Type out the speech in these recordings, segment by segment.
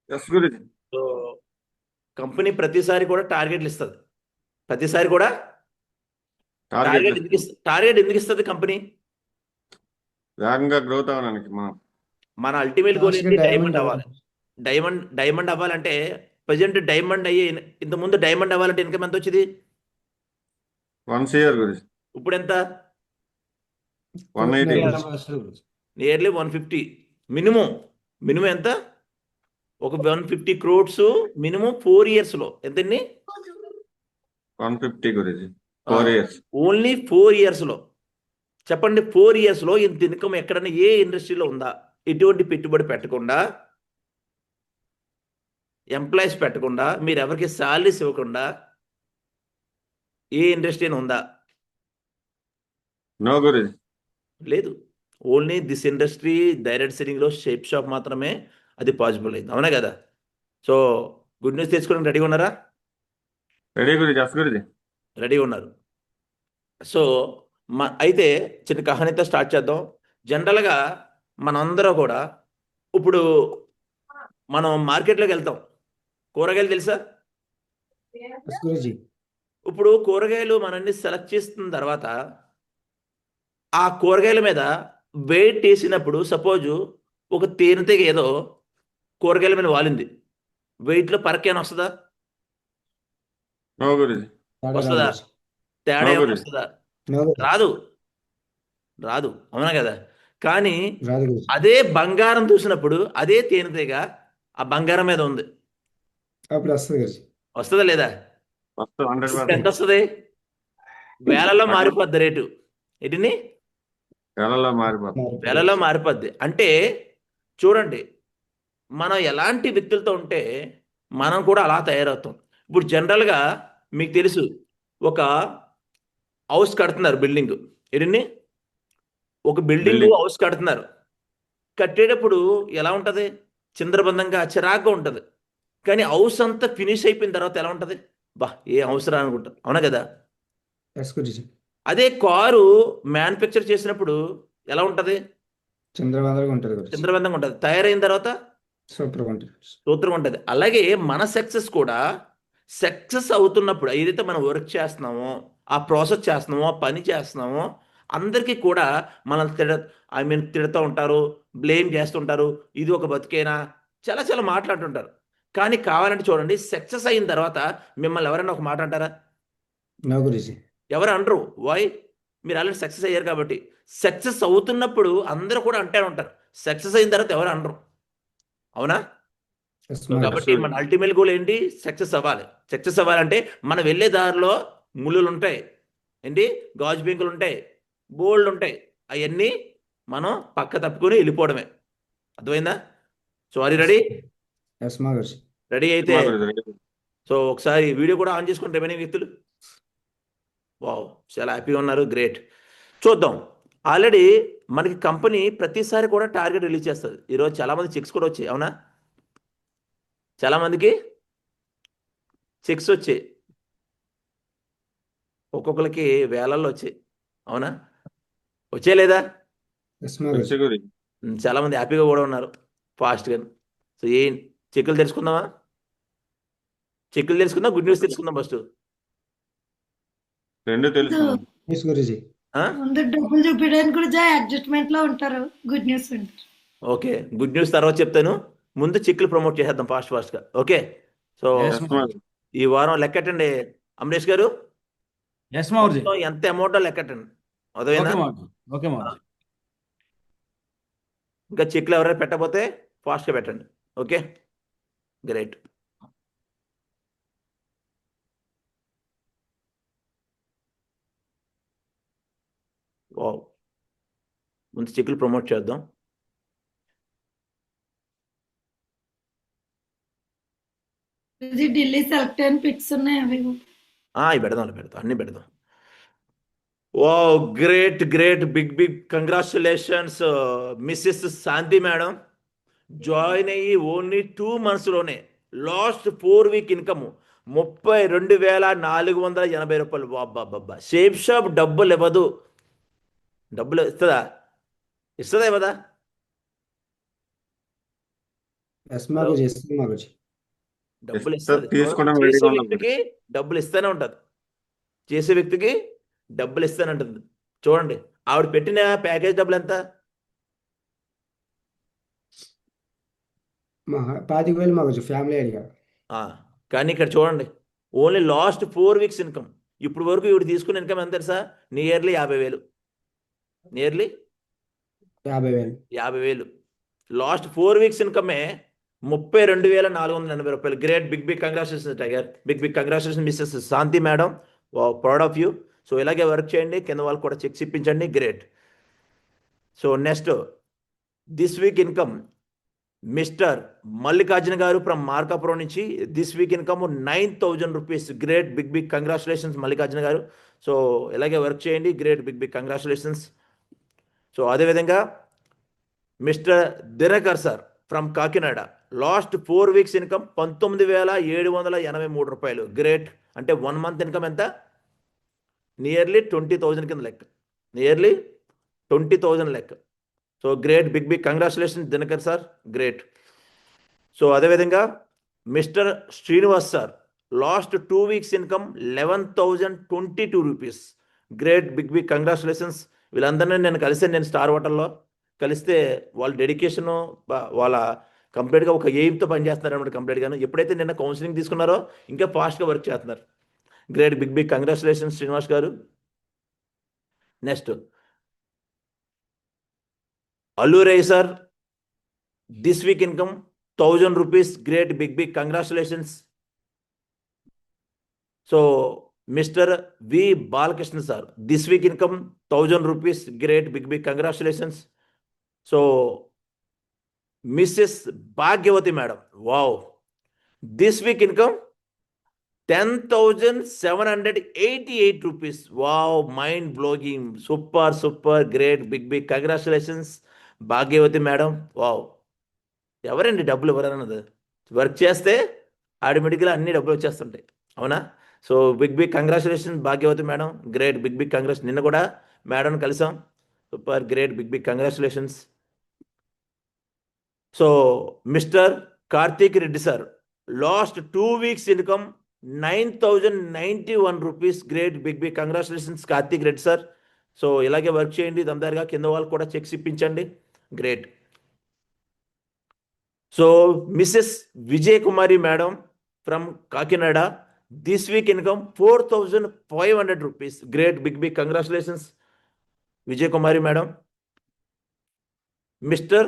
Yes Guruji. So company ప్రతిసారి కూడా టార్గెట్లు ఇస్తుంది. ప్రతిసారి కూడా టార్గెట్లు టార్గెట్ ఎందుకు ఇస్తుంది కంపెనీ? వేగంగా గ్రోత్ అవడానికి మనం. మన అల్టిమేట్ గోల్ లాస్ట్‌గా ఏంటి? డైమండ్ డైమండ్ అవ్వాలి. డైమండ్ అవ్వాలంటే ప్రజెంట్ డైమండ్ అయ్యి ఇంతకుముందు డైమండ్ అవ్వాలంటే ఇన్కమ్ ఎంత వచ్చేది? 1 year గురుజీ. ఇప్పుడు ఎంత? 180 నియర్లీ 150. మినిమం ఎంత? ఒక 150 crores మినిమం 4 yearsలో. ఎంతండి? 150 గురుజీ. 4 years. ఓన్లీ 4 yearsలో. చెప్పండి, 4 yearsలో ఇంత ఇన్కమ్ ఎక్కడన్నా ఏ ఇండస్ట్రీలో ఉందా? ఎటువంటి పెట్టుబడి పెట్టకుండా, ఎంప్లాయీస్ పెట్టకుండా, మీరు ఎవరికి శాలరీస్ ఇవ్వకుండా ఏ ఇండస్ట్రీ అని ఉందా? నో గురుజీ. లేదు. ఓన్లీ దిస్ ఇండస్ట్రీ డైరెక్ట్ సెల్లింగ్లో షేప్ షాప్ మాత్రమే అది పాసిబుల్ అయింది. అవునా కదా? సో గుడ్ న్యూస్ తెచ్చుకోవడానికి రెడీగా ఉన్నారా? Ready Guruji. Yes Guruji. Ready ఉన్నారు. సో అయితే చిన్న కహానీతో స్టార్ట్ చేద్దాం. జనరల్గా మనందరం కూడా ఇప్పుడు మనం మార్కెట్లోకి వెళ్తాం. కూరగాయలు తెలుసా? ఎస్ గురూజీ. ఇప్పుడు కూరగాయలు మనల్ని సెలెక్ట్ చేసిన తర్వాత ఆ కూరగాయల మీద వెయిట్ వేసినప్పుడు సపోజు ఒక తేనెటీగ ఏదో కూరగాయల మీద వాలింది, వెయిట్లో పరకేనా వస్తుందా? నో గురుజీ. వస్తుందా? తేడా No, ఏమైనా గురూజీ. వస్తుందా? నో గురూజీ. రాదు. అవునా కదా? కానీ రాదు గురూజీ. అదే బంగారం చూసినప్పుడు అదే తేనెటీగ ఆ బంగారం మీద ఉంది, అప్పుడు వస్తుంది గురూజీ. వస్తుందా లేదా? వస్తుంది ఇప్పుడు 100%. ఎంత వస్తుంది? వేలలో మారిపోద్ది రేటు. ఎటిని? నెలలో మారిపోతుంది. వేలలో మారిపోద్ది. అంటే చూడండి, మనం ఎలాంటి వ్యక్తులతో ఉంటే మనం కూడా అలా తయారవుతాం. ఇప్పుడు జనరల్గా మీకు తెలుసు, ఒక హౌస్ కడుతున్నారు, బిల్డింగ్. ఎన్ని ఒక బిల్డింగ్ హౌస్ కడుతున్నారు. కట్టేటప్పుడు ఎలా ఉంటుంది? చిందరబందంగా చిరాగ్గా ఉంటుంది. కానీ హౌస్ అంతా ఫినిష్ అయిపోయిన తర్వాత ఎలా ఉంటుంది? బా, ఏ అవసరం అనుకుంటారు. అవునా కదా? ఎస్ గురూజీ. అదే కారు మ్యానుఫ్యాక్చర్ చేసినప్పుడు ఎలా ఉంటుంది? చంద్రబాబుగా ఉంటుంది గురూజీ. చిందరబందంగా ఉంటుంది. తయారైన తర్వాత సూపర్గా ఉంటుంది. సూత్రం ఉంటుంది. అలాగే మన సక్సెస్ కూడా సక్సెస్ అవుతున్నప్పుడు ఏదైతే మనం వర్క్ చేస్తున్నామో, ఆ ప్రాసెస్ చేస్తున్నామో, ఆ పని చేస్తున్నామో, అందరికీ కూడా మనల్ని తిడుతూ ఉంటారు, బ్లేమ్ చేస్తుంటారు. ఇది ఒక బతికేనా, చాలా చాలా మాట్లాడుతుంటారు. కానీ కావాలంటే చూడండి, సక్సెస్ అయిన తర్వాత మిమ్మల్ని ఎవరైనా ఒక మాట అంటారా? నో గురూజీ. ఎవరు అనరు. వై? మీరు ఆల్రెడీ సక్సెస్ అయ్యారు కాబట్టి. సక్సెస్ అవుతున్నప్పుడు అందరూ కూడా అంటూ ఉంటారు, సక్సెస్ అయిన తర్వాత ఎవరు అనరు. అవునా? ఎస్ కాబట్టి మన అల్టిమేట్ గోల్ ఏంటి? సక్సెస్ అవ్వాలి. సక్సెస్ అవ్వాలంటే మనం వెళ్ళే దారిలో ముళ్ళులు ఉంటాయి, ఏంటి, గాజు బెంకులు ఉంటాయి, బోల్డ్ ఉంటాయి. అవన్నీ మనం పక్క తప్పుకొని వెళ్ళిపోవడమే. అర్థమైందా? So are you ready? Yes మా గురూజీ. రెడీ అయితే మా గురుజీ. సో ఒకసారి వీడియో కూడా ఆన్ చేసుకుంటే రిమైనింగ్ వ్యక్తులు. వావ్, చాలా హ్యాపీగా ఉన్నారు. గ్రేట్. చూద్దాం. ఆల్రెడీ మనకి కంపెనీ ప్రతిసారి కూడా టార్గెట్ రిలీజ్ చేస్తుంది. ఈరోజు చాలామంది చెక్స్ కూడా వచ్చాయి. అవునా? చాలామందికి చెక్స్ వచ్చాయి, ఒక్కొక్కరికి వేలల్లో వచ్చాయి. అవునా? వచ్చే లేదా? ఎస్ మా గురూజీ. గురుజీ. చాలామంది హ్యాపీగా కూడా ఉన్నారు, ఫాస్ట్గా. సో చెక్కులు తెలుసుకుందామా? చెక్కులు తెలుసుకుందాం, గుడ్ న్యూస్ తెలుసుకుందాం ఫస్ట్. రెండు తెలుసు. ఎస్ గురూజీ. ముందు డబ్బులు చూపించడానికి కూడా అడ్జస్ట్మెంట్ లో ఉంటారు. గుడ్ న్యూస్ ఉంటారు. ఓకే, గుడ్ న్యూస్ తర్వాత చెప్తాను. ముందు చెక్కులు ప్రమోట్ చేసేద్దాం ఫాస్ట్గా. ఓకే. సో ఈ వారం లెక్కటండి అమరేష్ గారు. మొత్తం ఎంత అమౌంట్ లెక్కటండి. అదేనా? ఇంకా చెక్లు ఎవరైనా పెట్టకపోతే ఫాస్ట్గా పెట్టండి. Okay, great. వావ్, ముందు చెక్లు ప్రమోట్ చేద్దాం. ఢిల్లీ సెలెక్ట్ అయిన పిక్స్ ఉన్నాయి, అవి ఇవి పెడదాం, అన్ని పెడదాం. Wow, great great, big congratulations Mrs Shanti madam. Join అయ్యి ఓన్లీ 2 monthsలోనే లాస్ట్ 4 week ఇన్కమ్ 32,480 రూపాయలు. బాబ్బా, షేప్ షాప్ డబ్బులు ఇవ్వదు. డబ్బులు ఇస్తుందా? ఇవ్వదా? ఎస్మా గురుజీ ఎస్మా గురుజీ డబ్బులు ఇస్తా ఇస్తుంది. తీసుకోవడం చేసే రెడీగా ఉన్నాం వ్యక్తికి డబ్బులు ఇస్తూనే ఉంటుంది. చేసే వ్యక్తికి డబ్బులు ఇస్తూనే ఉంటుంది. చూడండి, ఆవిడ పెట్టిన ప్యాకేజ్ డబ్బులు ఎంత? మా 25,000 మా గురుజీ ఫ్యామిలీ అడిగా ఆ, కానీ ఇక్కడ చూడండి, ఓన్లీ లాస్ట్ 4 వీక్స్ ఇన్కమ్. ఇప్పుడు వరకు ఇవి తీసుకున్న ఇన్కమ్ ఎంత తెలుసా? నియర్లీ 50,000. నియర్లీ 50,000 50,000. లాస్ట్ 4 వీక్స్ ఇన్కమే 32,480 రూపాయలు. Great, big big congratulations tiger, big big congratulation Mrs Shanti madam, proud of you. So ఇలాగే వర్క్ చేయండి, కింద వాళ్ళు కూడా చెక్స్ ఇప్పించండి. Great. So next this week income Mr Mallikarjuna garu from Markapuram నుంచి. This week income 9,000 rupees. Great, big big congratulations Mallikarjuna garu. So ఇలాగే work చేయండి. Great, big big congratulations. So అదేవిధంగా mister Dinakar sir from Kakinada. Last 4 weeks income 19,783 రూపాయలు. గ్రేట్. అంటే 1 month income ఎంత? Nearly 20,000 కింద లెక్క. Nearly 20,000 లెక్క. So great, big big congratulations Dinakar sir. Great. So అదేవిధంగా Mr Srinivas sir, last 2 weeks income 11,022 rupees. Great, big big congratulations. వీళ్ళందరినీ నేను కలిసాను, నేను స్టార్ హోటల్లో కలిస్తే వాళ్ళ డెడికేషను, వాళ్ళ కంప్లీట్గా ఒక ఎయిమ్తో పనిచేస్తున్నారు అనమాట. కంప్లీట్గాను ఎప్పుడైతే నిన్న కౌన్సిలింగ్ తీసుకున్నారో ఇంకా ఫాస్ట్గా వర్క్ చేస్తున్నారు. Great, big big congratulations Srinivas garu. Next అల్లూరై sir, this week income 1,000 rupees. Great, big big congratulations. So Mr V Balakrishna sir, this week income 1,000 rupees. Great, big big congratulations. So Mrs Bhagyavathi madam, wow, this week income 10,788 rupees. Wow, mind blowing, super super, great, big big congratulations Bhagyavathi madam. Wow, ఎవరండి డబ్బులు ఎవరన్నది? Work చేస్తే ఆటోమేటిక్గా అన్ని డబ్బులు వచ్చేస్తుంటాయి, అవునా? So big big congratulations Bhagyavathi madam. Great, big big congratulation. నిన్న కూడా మేడం కలిసాం. Super, great, big big congratulations. So Mr Karthik Reddy sir, last 2 weeks income 9,091 rupees. Great, big big congratulations Karthik Reddy sir. So ఇలాగే వర్క్ చేయండి దమ్దారుగా, కింద వాళ్ళు కూడా చెక్స్ ఇప్పించండి. Great. So Mrs Vijay Kumari madam from Kakinada, this week income 4,500 rupees. Great, big big congratulations Vijay Kumari madam. Mr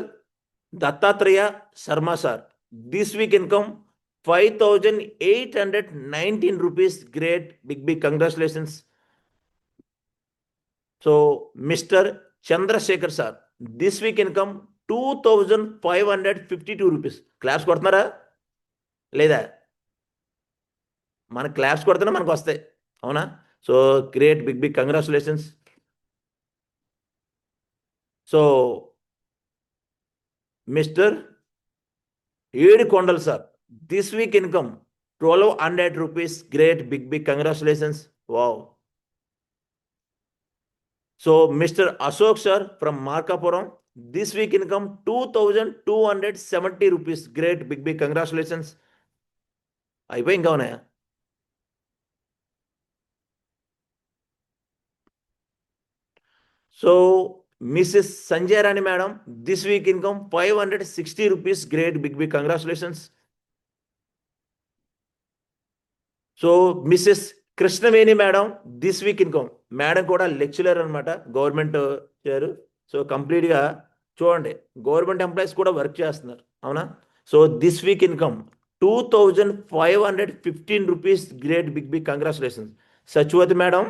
Dattatreya Sharma sir, this week income 5,819 rupees. Great, big big congratulations. So Mr Chandrasekhar sir, this week income 2,552 rupees. Claps కొడుతున్నారా లేదా? మన claps కొడితేనే మనకు వస్తాయి, అవునా? So great, big big congratulations. So Mr Yedukondalu sir, this week income 1,200 rupees. Great, big big congratulations. Wow. So Mr Ashok sir from Markapuram, this week income 2,270 rupees. Great, big big congratulations. అయిపోయి ఇంకా ఉన్నాయా? So missus Sanjay Rani madam, this week income 560 rupees. Great, big big congratulations. So Mrs Krishnaveni madam, this week income, madam కూడా lecturer అనమాట, government చేరు. So కంప్లీట్గా చూడండి, government employees కూడా work చేస్తున్నారు, అవునా? So this week income 2,515 rupees. Great, big big congratulations. Sachivathi madam,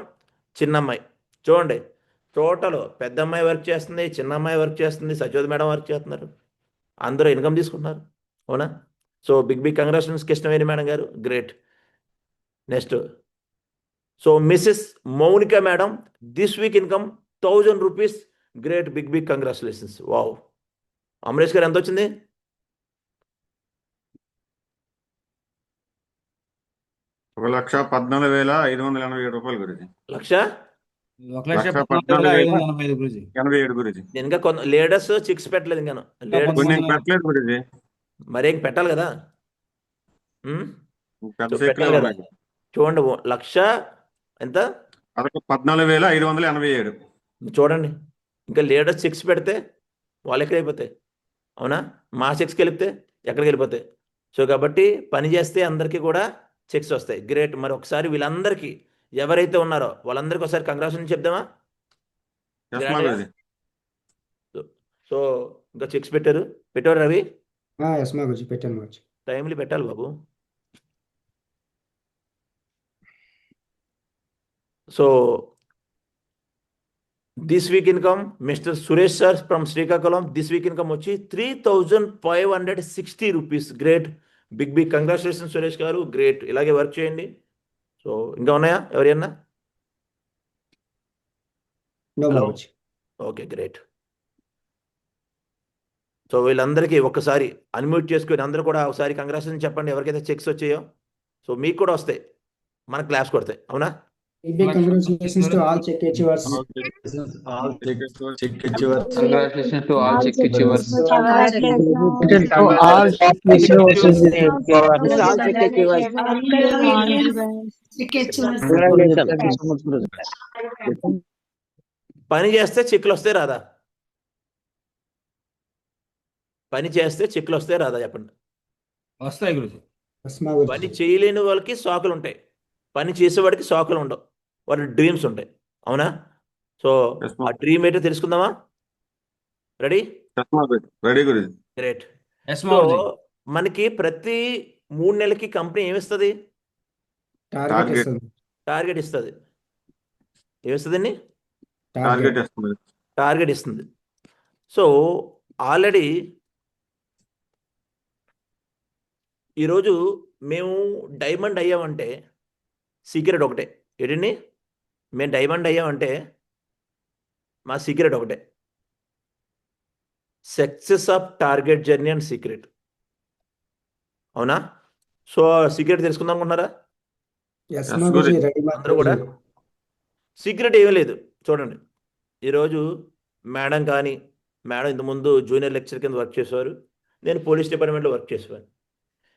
చిన్నమ్మాయి, చూడండి టోటల్ పెద్ద అమ్మాయి వర్క్ చేస్తుంది, చిన్న అమ్మాయి వర్క్ చేస్తుంది, సచివతి మేడం వర్క్ చేస్తున్నారు, అందరూ ఇన్కమ్ తీసుకుంటున్నారు, అవునా? So big big congratulations Krishnaveni madam garu. Great. Next so Mrs Mounika madam, this week income 1,000 rupees. Great, big big congratulations. Wow. Amaresh garu ఎంత వచ్చింది? ఒక 1,14,587 రూపాయలు గురించి. 1,14,585 గురుజీ 87 గురించి. ఇంకా కొంత లీడర్స్ చిక్స్ పెట్టలేదు, ఇంకా కొన్ని పెట్టలేదు గురించి. మరేం పెట్టాలి కదా. పెద్ద సో చెక్కులే పెట్టాలి కదా. ఉన్నాయి. చూడండి, లక్ష ఎంత? అదొక 14,587. చూడండి, ఇంకా లీడర్ చెక్స్ పెడితే వాళ్ళు ఎక్కడ అయిపోతాయి, అవునా? మా చెక్స్కి వెళితే ఎక్కడికి వెళ్ళిపోతాయి. సో కాబట్టి పని చేస్తే అందరికీ కూడా చెక్స్ వస్తాయి. గ్రేట్. మరి ఒకసారి వీళ్ళందరికీ ఎవరైతే ఉన్నారో వాళ్ళందరికీ ఒకసారి కంగ్రాచులేషన్ చెప్దామా? ఎస్ గ్రాండ్గా. మాగురుజీ. సో ఇంకా చెక్స్ పెట్టారు రవి. ఎస్ మాగురుజీ, పెట్టాను మాగురుజీ. టైంలీ పెట్టాలి బాబు. So this week income Mr Suresh sir from Srikakulam, this week income వచ్చి 3,560 rupees. Great, big congratulation Suresh garu, great. ఇలాగే వర్క్ చేయండి. సో ఇంకా ఉన్నాయా ఎవరైనా? No hello. మాగురుజీ. Okay, great. సో వీళ్ళందరికీ ఒక్కసారి అన్మ్యూట్ చేసుకొని అందరూ కూడా ఒకసారి కంగ్రాచులేషన్ చెప్పండి ఎవరికైతే చెక్స్ వచ్చాయో. సో మీకు కూడా వస్తాయి, మన క్లాస్ కొడతాయి, అవునా? Big congratulations to all check achievers. All check achievers. Congratulations to all check achievers. పని చేస్తే చెక్కులు వస్తే రాదా? పని చేస్తే చెక్కులు వస్తే రాదా చెప్పండి. వస్తాయి గురుజీ. ఎస్ మాగురుజీ. పని చేయలేని వాళ్ళకి సాకులు ఉంటాయి, పని చేసేవాడికి సాకులు ఉండవు, వాడి డ్రీమ్స్ ఉంటాయి, అవునా? సో Yes, ఆ ma'am. డ్రీమ్ ఏంటో తెలుసుకుందామా? రెడీ? ఎస్ మాగురుజీ. Ready Guruji. Great. Yes so మాగురుజీ. మనకి ప్రతి 3 నెలలకి కంపెనీ ఏమిస్తుంది? టార్గెట్ ఇస్తుంది. టార్గెట్ ఇస్తుంది. ఏమిస్తుందండి? టార్గెట్ ఇస్తుంది. టార్గెట్ ఇస్తుంది. సో ఆల్రెడీ ఈరోజు మేము డైమండ్ అయ్యామంటే సీక్రెట్ ఒకటే. ఏంటండి? మేము డైమండ్ అయ్యామంటే మా సీక్రెట్ ఒకటే, success of target journey and secret, అవునా? సో సీక్రెట్ తెలుసుకుందాం అనుకుంటున్నారా? ఎస్ Yes, మాగురుజీ. గురుజీ. రెడీ అందరూ కూడా సీక్రెట్ ఏమీ లేదు. చూడండి, ఈరోజు మేడం కానీ, మేడం ఇంతకుముందు జూనియర్ లెక్చర్ కింద వర్క్ చేసేవారు, నేను పోలీస్ డిపార్ట్మెంట్లో వర్క్ చేసేవారు.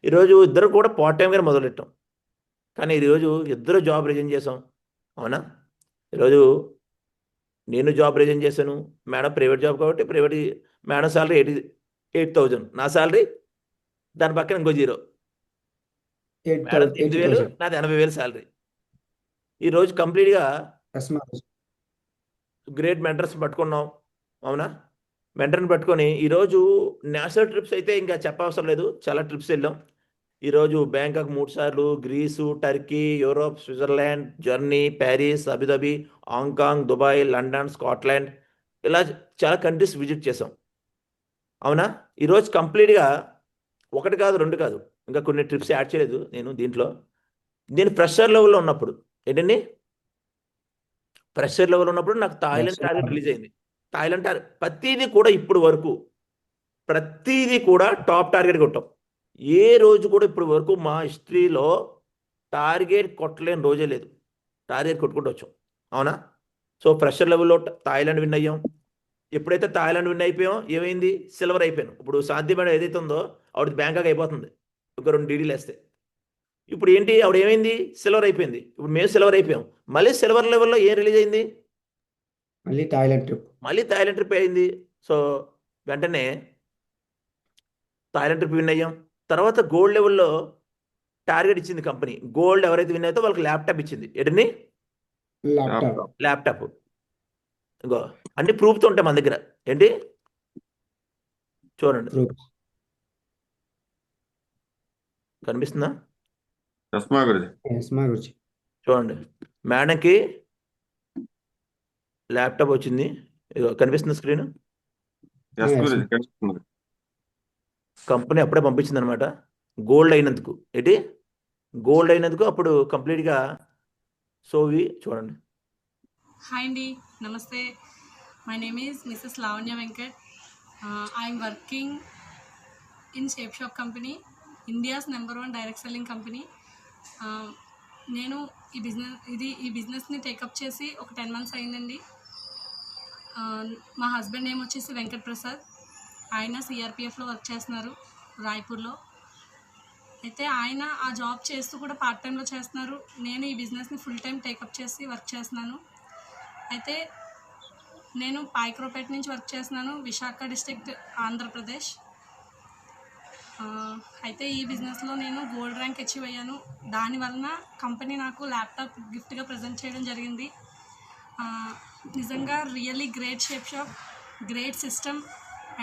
ఈరోజు ఇద్దరు కూడా పార్ట్ టైంగానే మొదలెట్టాం, కానీ ఈరోజు ఇద్దరు జాబ్ రిజైన్ చేసాం, అవునా? ఈరోజు నేను జాబ్ రిజైన్ చేశాను, మేడం ప్రైవేట్ జాబ్ కాబట్టి ప్రైవేట్, మేడం శాలరీ 8,000, నా శాలరీ దాని పక్కన ఇంకో 0. మేడం 8,000, నాది 80,000 శాలరీ. ఈరోజు కంప్లీట్గా ఎస్ మాగురుజీ. గ్రేట్ మెంటర్స్ పట్టుకున్నాం, అవునా? మెంటర్ని పట్టుకొని ఈరోజు నేషనల్ ట్రిప్స్ అయితే ఇంకా చెప్పవసరం లేదు, చాలా ట్రిప్స్ వెళ్ళాం. ఈరోజు బ్యాంకాక్ 3 సార్లు, Greece, Turkey, Europe, Switzerland, Germany, Paris, Abu Dhabi, Hong Kong, Dubai, London, Scotland, ఇలా చాలా కంట్రీస్ విజిట్ చేసాం, అవునా? ఈరోజు కంప్లీట్గా 1 కాదు 2 కాదు, ఇంకా కొన్ని ట్రిప్స్ యాడ్ చేయలేదు నేను దీంట్లో. నేను ఫ్రెషర్ లెవెల్లో ఉన్నప్పుడు, ఏంటండి, ఫ్రెషర్ లెవెల్ ఉన్నప్పుడు నాకు థాయిలాండ్ టార్గెట్ రిలీజ్ అయింది. థాయిలాండ్ ప్రతిదీ కూడా ఇప్పుడు వరకు ప్రతిదీ కూడా టాప్ టార్గెట్ కొట్టాం. ఏ రోజు కూడా ఇప్పుడు వరకు మా హిస్టరీలో టార్గెట్ కొట్టలేని రోజే లేదు, టార్గెట్ కొట్టుకుంటూ వచ్చాం, అవునా? సో ఫ్రెషర్ లెవెల్లో థాయిలాండ్ విన్ అయ్యాం. ఎప్పుడైతే థాయిలాండ్ విన్ అయిపోయాం ఏమైంది, సిల్వర్ అయిపోయాను. ఇప్పుడు సాధ్యమైన ఏదైతే ఉందో ఆవిడ బ్యాంకాక్ అయిపోతుంది, ఒక 2 డీడీలు వేస్తే. ఇప్పుడు ఏంటి, ఆవిడ ఏమైంది, సిల్వర్ అయిపోయింది. ఇప్పుడు మేము సిల్వర్ అయిపోయాం. మళ్ళీ సిల్వర్ లెవెల్లో ఏం రిలీజ్ అయింది, మళ్ళీ థాయిలాండ్ ట్రిప్. మళ్ళీ థాయిలాండ్ ట్రిప్ అయింది. సో వెంటనే థాయిలాండ్ ట్రిప్ విన్ అయ్యాం. తర్వాత గోల్డ్ లెవెల్లో టార్గెట్ ఇచ్చింది కంపెనీ. గోల్డ్ ఎవరైతే విన్ అయితే వాళ్ళకి ల్యాప్టాప్ ఇచ్చింది. ఏంటని? ల్యాప్టాప్. ఇంకో అన్ని ప్రూఫ్తో ఉంటాయి మన దగ్గర. ఏంటి చూడండి, ప్రూఫ్. కనిపిస్తుందా? ఎస్ మాగురుజీ. ఎస్ మాగురుజీ. చూడండి, మేడంకి ల్యాప్టాప్ వచ్చింది, ఇదిగో కనిపిస్తుంది స్క్రీన్. Yes Yes, Guruji. కనిపిస్తుంది. కంపెనీ అప్పుడే పంపించింది అనమాట, గోల్డ్ అయినందుకు. ఏంటి, గోల్డ్ అయినందుకు అప్పుడు కంప్లీట్గా. సో ఇవి చూడండి. హాయ్ అండి, నమస్తే. My name is Mrs Lavanya Venkat. I'm working in shape shop company, India's number 1 direct selling company. నేను ఈ బిజినెస్ని టేకప్ చేసి ఒక 10 months అయిందండి. మా హస్బెండ్ నేమ్ వచ్చేసి వెంకట్ ప్రసాద్. ఆయన సిఆర్పిఎఫ్లో వర్క్ చేస్తున్నారు. రాయ్పూర్లో. అయితే ఆయన ఆ జాబ్ చేస్తూ కూడా పార్ట్ టైంలో చేస్తున్నారు. నేను ఈ బిజినెస్ని ఫుల్ టైం టేకప్ చేసి వర్క్ చేస్తున్నాను. అయితే నేను పాయకరావుపేట నుంచి వర్క్ చేస్తున్నాను, విశాఖ డిస్ట్రిక్ట్, ఆంధ్రప్రదేశ్. అయితే ఈ బిజినెస్లో నేను గోల్డ్ ర్యాంక్ అచీవ్ అయ్యాను. దానివలన కంపెనీ నాకు ల్యాప్టాప్ గిఫ్ట్గా ప్రజెంట్ చేయడం జరిగింది. నిజంగా really great shape shop, grade system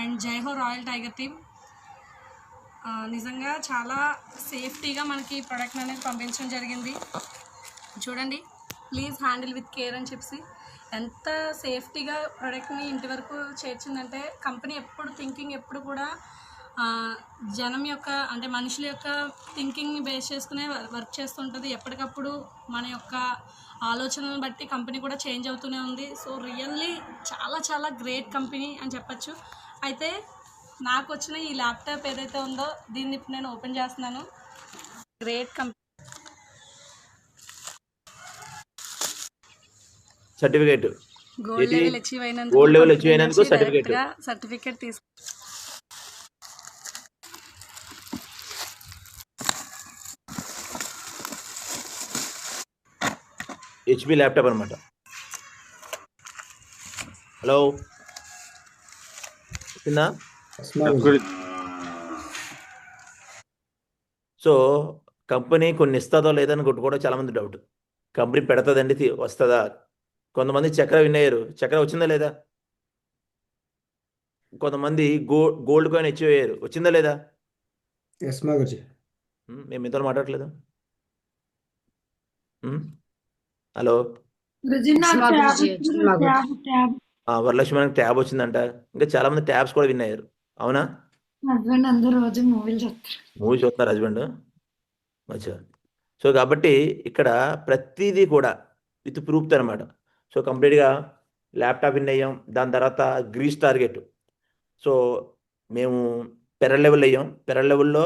and Jai Ho royal tiger team. నిజంగా చాలా సేఫ్టీగా మనకి ప్రోడక్ట్ అనేది పంపించడం జరిగింది. చూడండి, ప్లీజ్ హ్యాండిల్ విత్ కేర్ అని చెప్పి ఎంత సేఫ్టీగా ప్రోడక్ట్ని ఇంటి వరకు చేర్చిందంటే, కంపెనీ ఎప్పుడు థింకింగ్ ఎప్పుడు కూడా జనం యొక్క అంటే మనుషుల యొక్క థింకింగ్ని బేస్ చేసుకునే వర్క్ చేస్తుంటుంది. ఎప్పటికప్పుడు మన యొక్క ఆలోచనలను బట్టి కంపెనీ కూడా చేంజ్ అవుతూనే ఉంది. సో రియల్లీ చాలా చాలా గ్రేట్ కంపెనీ అని చెప్పచ్చు. అయితే నాకు వచ్చిన ఈ ల్యాప్టాప్ ఏదైతే ఉందో దీన్ని ఇప్పుడు నేను ఓపెన్ చేస్తున్నాను. Great company. సర్టిఫికేట్ గోల్డ్ ఇది లెవెల్ అచీవ్ అయినందుకు గోల్డ్ లెవెల్ కంపెనీ అచీవ్ అయినందుకు నుంచి సర్టిఫికేట్. డైరెక్ట్గా సర్టిఫికేట్ తీసుకు హెచ్పి ల్యాప్టాప్ అనమాట. హలో, వచ్చిందా? యస్మా yes Guruji. Guruji. So company కొన్ని ఇస్తుందో లేదని కూడా చాలామంది డౌట్. కంపెనీ పెడతదండి, వస్తుందా? కొంతమంది చక్ర విన్ అయ్యారు, చక్ర వచ్చిందా లేదా? కొంతమంది గోల్డ్ కాయిన్ అచీవ్ అయ్యారు, వచ్చిందా లేదా? యస్మా గురుజీ. మేము మీతో మాట్లాడట్లేదు. హలో, గురుజీ నాకు యస్మా ట్యాబ్ గురుజీ, వచ్చింది. యస్మా గురుజీ. ట్యాబ్ వరలక్ష్మి మనకి ట్యాబ్ వచ్చిందంట. ఇంకా చాలామంది ట్యాబ్స్ కూడా విన్ అయ్యారు, అవునా? హస్బెండ్ అందరూ రోజు మూవీలు చూస్తారు. మూవీ చూస్తున్నారు హస్బెండ్, మంచిగా. సో కాబట్టి ఇక్కడ ప్రతిదీ కూడా విత్ ప్రూఫ్తో అనమాట. సో కంప్లీట్గా ల్యాప్టాప్ విన్ అయ్యాం. దాని తర్వాత గ్రీస్ టార్గెట్. సో మేము పెరల్ లెవెల్ అయ్యాం. పెరల్ లెవెల్లో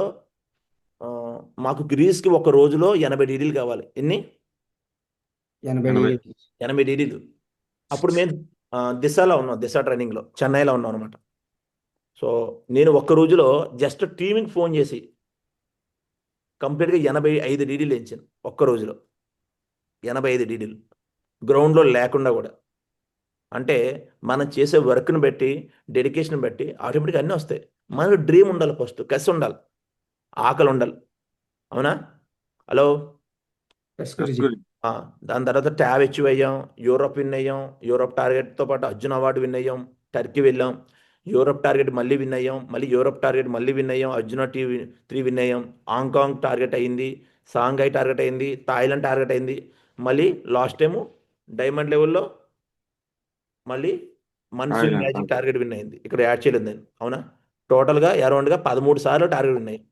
మాకు గ్రీస్కి ఒక రోజులో 80 డీడీలు కావాలి. ఎన్ని? 80 80. డిగ్రీ. 80 డీడీలు. అప్పుడు మేము దిశలో ఉన్నాం, దిశ ట్రైనింగ్లో చెన్నైలో ఉన్నాం అనమాట. సో నేను ఒక్క రోజులో జస్ట్ టీమింగ్ ఫోన్ చేసి కంప్లీట్గా 85 డీడీలు వేయించాను ఒక్క రోజులో. 85 డీడీలు గ్రౌండ్లో లేకుండా కూడా. అంటే మనం చేసే వర్క్ని బట్టి, డెడికేషన్ బట్టి ఆటోమేటిక్గా అన్నీ వస్తాయి. మనకు డ్రీమ్ ఉండాలి, ఫస్ట్ కసి ఉండాలి, ఆకలి ఉండాలి, అవునా? Hello, yes yes Guruji. Guruji. దాని తర్వాత ట్యాబ్ అచీవ్ అయ్యాం, యూరోప్ విన్ అయ్యాం, యూరోప్ టార్గెట్తో పాటు అర్జున్ అవార్డు విన్ అయ్యాం, టర్కీ వెళ్ళాం, యూరోప్ టార్గెట్ మళ్ళీ విన్ అయ్యాం, మళ్ళీ యూరోప్ టార్గెట్ మళ్ళీ విన్ అయ్యాం, అర్జున 3 విన్ అయ్యాం, హాంకాంగ్ టార్గెట్ అయింది, సాంఘై టార్గెట్ అయింది, థాయిలాండ్ టార్గెట్ అయింది, మళ్ళీ లాస్ట్ టైము డైమండ్ లెవెల్లో మళ్ళీ monsoon Thailand magic target. Target win అయింది. ఇక్కడ యాడ్ చేయలేదు నేను, అవునా? టోటల్గా అరౌండ్గా 13 సార్లు టార్గెట్ విన్ అయ్యాయి.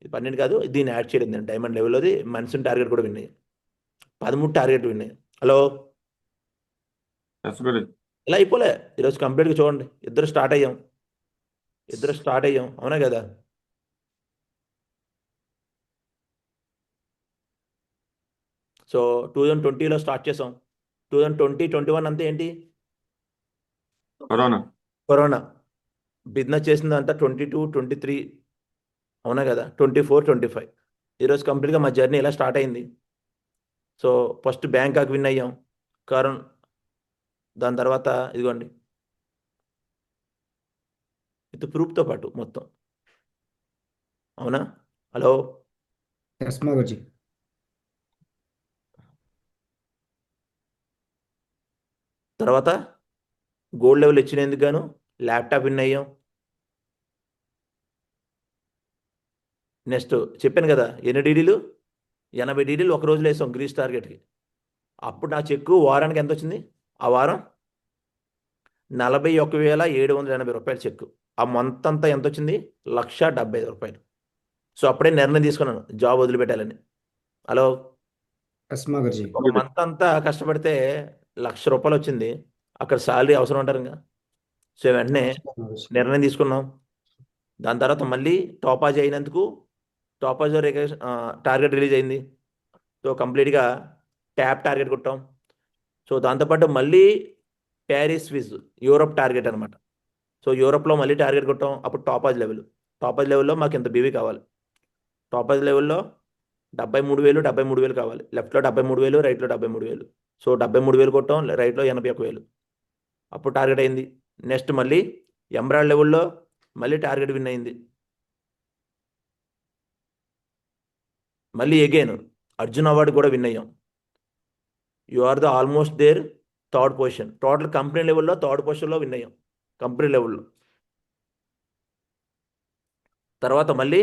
ఇది 12 కాదు, దీన్ని యాడ్ చేయలేదు నేను. డైమండ్ లెవెల్లోది మన్సూన్ టార్గెట్ కూడా విన్ అయ్యాయి. 13 టార్గెట్ విన్ అయ్యాయి. Hello, yes Guruji. ఇలా అయిపోలే. ఈరోజు కంప్లీట్గా చూడండి, ఇద్దరు స్టార్ట్ అయ్యాం, అవునా కదా? సో 2020లో స్టార్ట్ చేసాం. 2020-21 అంతా ఏంటి? కరోనా. బిజినెస్ చేసిందంతా 22-23, అవునా కదా? 24-25. ఈరోజు కంప్లీట్గా మా జర్నీ ఇలా స్టార్ట్ అయింది. సో ఫస్ట్ బ్యాంకాక్ విన్ అయ్యాం, కరోనా. దాని తర్వాత ఇదిగోండి విత్ ప్రూఫ్తో పాటు మొత్తం, అవునా? హలో, యస్మా గురుజీ. తర్వాత గోల్డ్ లెవెల్ ఇచ్చినందుకు గాను ల్యాప్టాప్ విన్ అయ్యాం. నెక్స్ట్ చెప్పాను కదా, ఎన్ని డీడీలు? 80 డీడీలు ఒక రోజులో వేసాం గ్రీస్ టార్గెట్కి. అప్పుడు నా చెక్కు వారానికి ఎంత వచ్చింది? ఆ వారం 41,780 రూపాయలు చెక్కు. ఆ మంత్ అంతా ఎంత వచ్చింది? 1,75,000 రూపాయలు. సో అప్పుడే నిర్ణయం తీసుకున్నాను జాబ్ వదిలిపెట్టాలని. హలో, యస్మా గురుజీ. ఒక మంత్ అంతా కష్టపడితే 1,00,000 రూపాయలు వచ్చింది. అక్కడ శాలరీ అవసరం అంటారు ఇంకా. సో వెంటనే నిర్ణయం తీసుకున్నాం. దాని తర్వాత మళ్ళీ టాపాజ్ అయినందుకు టాపాజ్ టార్గెట్ రిలీజ్ అయింది. సో కంప్లీట్గా ట్యాప్ టార్గెట్ కొట్టాం. సో దాంతోపాటు మళ్ళీ ప్యారిస్ స్విస్ యూరోప్ టార్గెట్ అనమాట. సో యూరోప్లో మళ్ళీ టార్గెట్ కొట్టాం, అప్పుడు టాపాజ్ లెవెల్. టాప్ 10 లెవెల్లో మాకు ఇంత బీవీ కావాలి. టాప్ 10 లెవెల్లో 73,000 కావాలి. లెఫ్ట్లో 73,000, రైట్లో 73,000. సో 73,000 కొట్టాం, రైట్లో 81,000. అప్పుడు టార్గెట్ అయింది. నెక్స్ట్ మళ్ళీ ఎంబ్రాయిడ్ లెవెల్లో మళ్ళీ టార్గెట్ విన్ అయింది. మళ్ళీ అగైన్ అర్జున్ అవార్డు కూడా విన్ అయ్యాం. You are the almost there third position. Total company లెవెల్లో థర్డ్ పొజిషన్లో విన్ అయ్యాం కంపెనీ లెవెల్లో. తర్వాత మళ్ళీ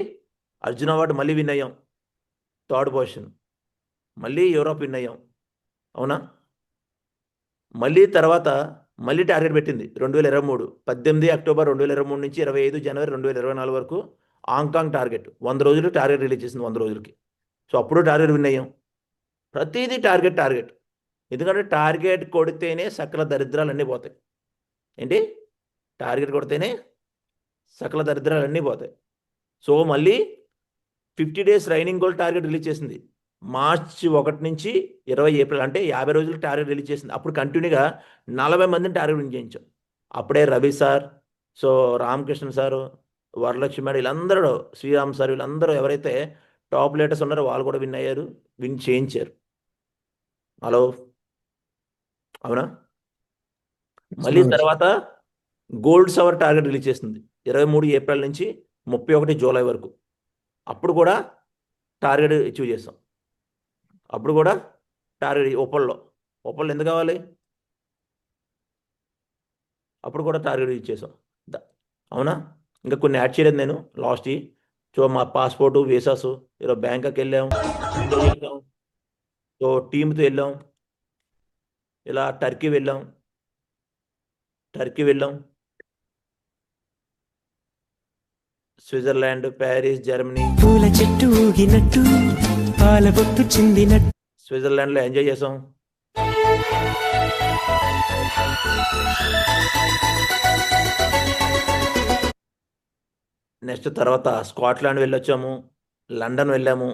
అర్జున్ అవార్డు మళ్ళీ విన్ అయ్యాం, థర్డ్ పొజిషన్. మళ్ళీ యూరోప్ విన్ అయ్యాం, అవునా? మళ్ళీ తర్వాత మళ్ళీ టార్గెట్ పెట్టింది 2023, 18 అక్టోబర్ 2023 నుంచి 25 జనవరి 2024 వరకు హాంకాంగ్ టార్గెట్ 100 రోజులు టార్గెట్ రిలీజ్ చేసింది 100 రోజులకి. సో అప్పుడు టార్గెట్ విన్ అయ్యాం. ప్రతిదీ టార్గెట్. ఎందుకంటే టార్గెట్ కొడితేనే సకల దరిద్రాలన్నీ పోతాయి. ఏంటి? టార్గెట్ కొడితేనే సకల దరిద్రాలన్నీ పోతాయి. సో మళ్ళీ 50 days raining goal target release చేసింది మార్చి 1 నుంచి 20 ఏప్రిల్, అంటే 50 రోజులు టార్గెట్ రిలీజ్ చేసింది. అప్పుడు కంటిన్యూగా 40 మందిని టార్గెట్ విన్ చేయించాం. అప్పుడే Ravi sir, so Ramakrishna sir, Varalakshmi madam, వీళ్ళందరూ, శ్రీరామ్ సార్, వీళ్ళందరూ ఎవరైతే టాప్ లీడర్స్ ఉన్నారో వాళ్ళు కూడా విన్ అయ్యారు, విన్ చేయించారు. హలో, అవునా? మళ్ళీ తర్వాత గోల్డ్ సవర్ టార్గెట్ రిలీజ్ చేసింది 23 ఏప్రిల్ నుంచి 31 జూలై వరకు. అప్పుడు కూడా టార్గెట్ అచీవ్ చేసాం. అప్పుడు కూడా టార్గెట్ ఒప్పల్లో ఎందుకు కావాలి? అప్పుడు కూడా టార్గెట్ ఇచ్చేసాం, అవునా? ఇంకా కొన్ని యాడ్ చేయలేదు నేను లాస్ట్. సో మా పాస్పోర్టు, వీసాసు, ఈరోజు బ్యాంకాక్ వెళ్ళాం, సో టీంతో వెళ్ళాం, ఇలా టర్కీ వెళ్ళాం, స్విట్జర్లాండ్, ప్యారిస్, జర్మనీ. పూల చెట్టు ఊగినట్టు పాల బొట్టు చిందినట్టు స్విట్జర్లాండ్లో ఎంజాయ్ చేసాం. నెక్స్ట్ తర్వాత స్కాట్లాండ్ వెళ్ళొచ్చాము, లండన్ వెళ్ళాము.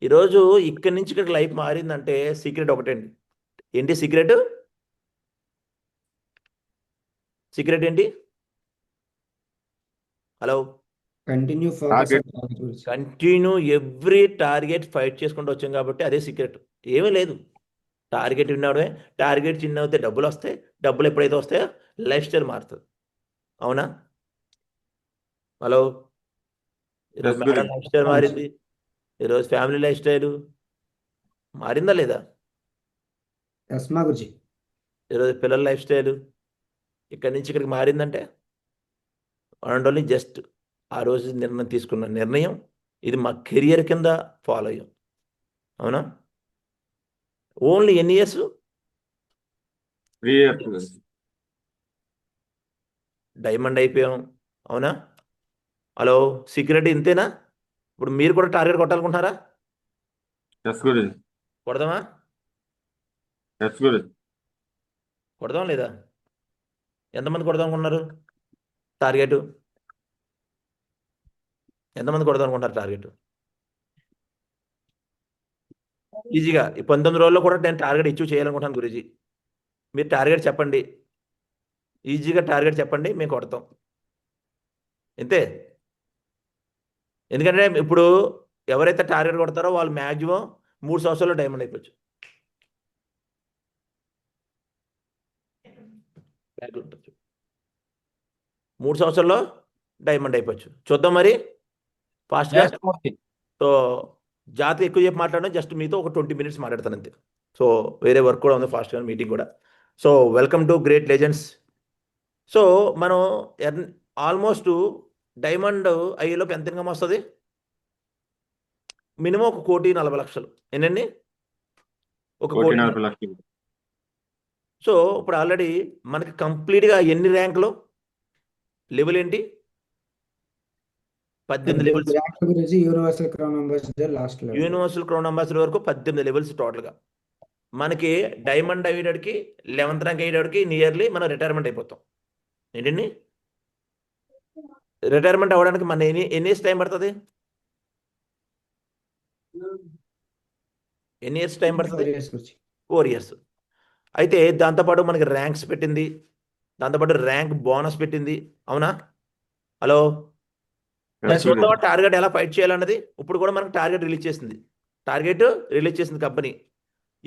ఈరోజు ఇక్కడి నుంచి ఇక్కడ లైఫ్ మారిందంటే సీక్రెట్ ఒకటండి. ఏంటి సీక్రెట్ ఏంటి? Hello, continue focus continue every target fight చేసుకుంటూ వచ్చాం కాబట్టి అదే సీక్రెట్. ఏమీ లేదు. Target win అవడమే. టార్గెట్ చిన్న అవుతే డబ్బులు వస్తాయి. డబ్బులు ఎప్పుడైతే వస్తాయో లైఫ్ స్టైల్ మారుతుంది, అవునా? హలో, ఈరోజు మేడం లైఫ్ స్టైల్ మారింది. ఈరోజు ఫ్యామిలీ లైఫ్ స్టైల్ మారిందా లేదా? ఎస్మా గురుజీ. ఈరోజు పిల్లల లైఫ్ స్టైల్ ఇక్కడి నుంచి ఇక్కడికి మారిందంటే ఓన్లీ జస్ట్ ఆ రోజు తీసుకున్న నిర్ణయం, ఇది మా కెరియర్ కింద ఫాలో అయ్యాం, అవునా? ఓన్లీ ఎన్ని ఇయర్స్? 3 years. డైమండ్ అయిపోయాం, అవునా? హలో, సీక్రెట్ ఇంతేనా? ఇప్పుడు మీరు కూడా టార్గెట్ కొట్టాలనుకుంటున్నారా? Yes, Guruji. కొడదామా? Yes, Guruji. కొడదాం లేదా? ఎంతమంది కొడదాం అనుకుంటున్నారు టార్గెట్? ఎంతమంది కొడదాం అనుకుంటారు టార్గెట్? ఈజీగా ఈ 19 రోజుల్లో కూడా నేను టార్గెట్ అచీవ్ చేయాలనుకుంటాను గురూజీ. మీరు టార్గెట్ చెప్పండి, ఈజీగా టార్గెట్ చెప్పండి, మేము కొడతాం. అంతే. ఎందుకంటే ఇప్పుడు ఎవరైతే టార్గెట్ కొడతారో వాళ్ళు మ్యాక్సిమం 3 సంవత్సరాల్లో డైమండ్ అయిపోవచ్చు. 3 సంవత్సరాల్లో డైమండ్ అయిపోవచ్చు. చూద్దాం మరి ఫాస్ట్గా. సో జాతి ఎక్కువ చెప్పి మాట్లాడడం, జస్ట్ మీతో ఒక 20 minutes మాట్లాడతాను అంతే. సో వేరే వర్క్ కూడా ఉంది, ఫాస్ట్గా మీటింగ్ కూడా. So welcome to great legends. So మనం ఆల్మోస్ట్ డైమండ్ అయ్యేలోపు ఎంత ఇన్కమ్ వస్తుంది? మినిమం 1,40,00,000. ఏంటండి? 1,40,00,000. సో ఇప్పుడు ఆల్రెడీ మనకి కంప్లీట్గా ఎన్ని ర్యాంకులు? లెవెల్ ఏంటి? 18 levels. Guruji universal crown ambassador last level. Universal crown ambassador వరకు 18 లెవెల్స్ టోటల్గా. మనకి డైమండ్ అయ్యేటికి 11th ర్యాంక్ అయ్యేటికి నియర్లీ మనం రిటైర్మెంట్ అయిపోతాం. ఏంటండి? రిటైర్మెంట్ అవ్వడానికి మన ఎన్ని ఇయర్స్ టైం పడుతుంది? ఎన్ని ఇయర్స్ టైం పడుతుంది? 4 years. అయితే దాంతోపాటు మనకి ర్యాంక్స్ పెట్టింది, దాంతోపాటు ర్యాంక్ బోనస్ పెట్టింది, అవునా? Hello, That's good. చూద్దామా టార్గెట్ ఎలా ఫైట్ చేయాలన్నది. ఇప్పుడు కూడా మనకు టార్గెట్ రిలీజ్ చేసింది. కంపెనీ.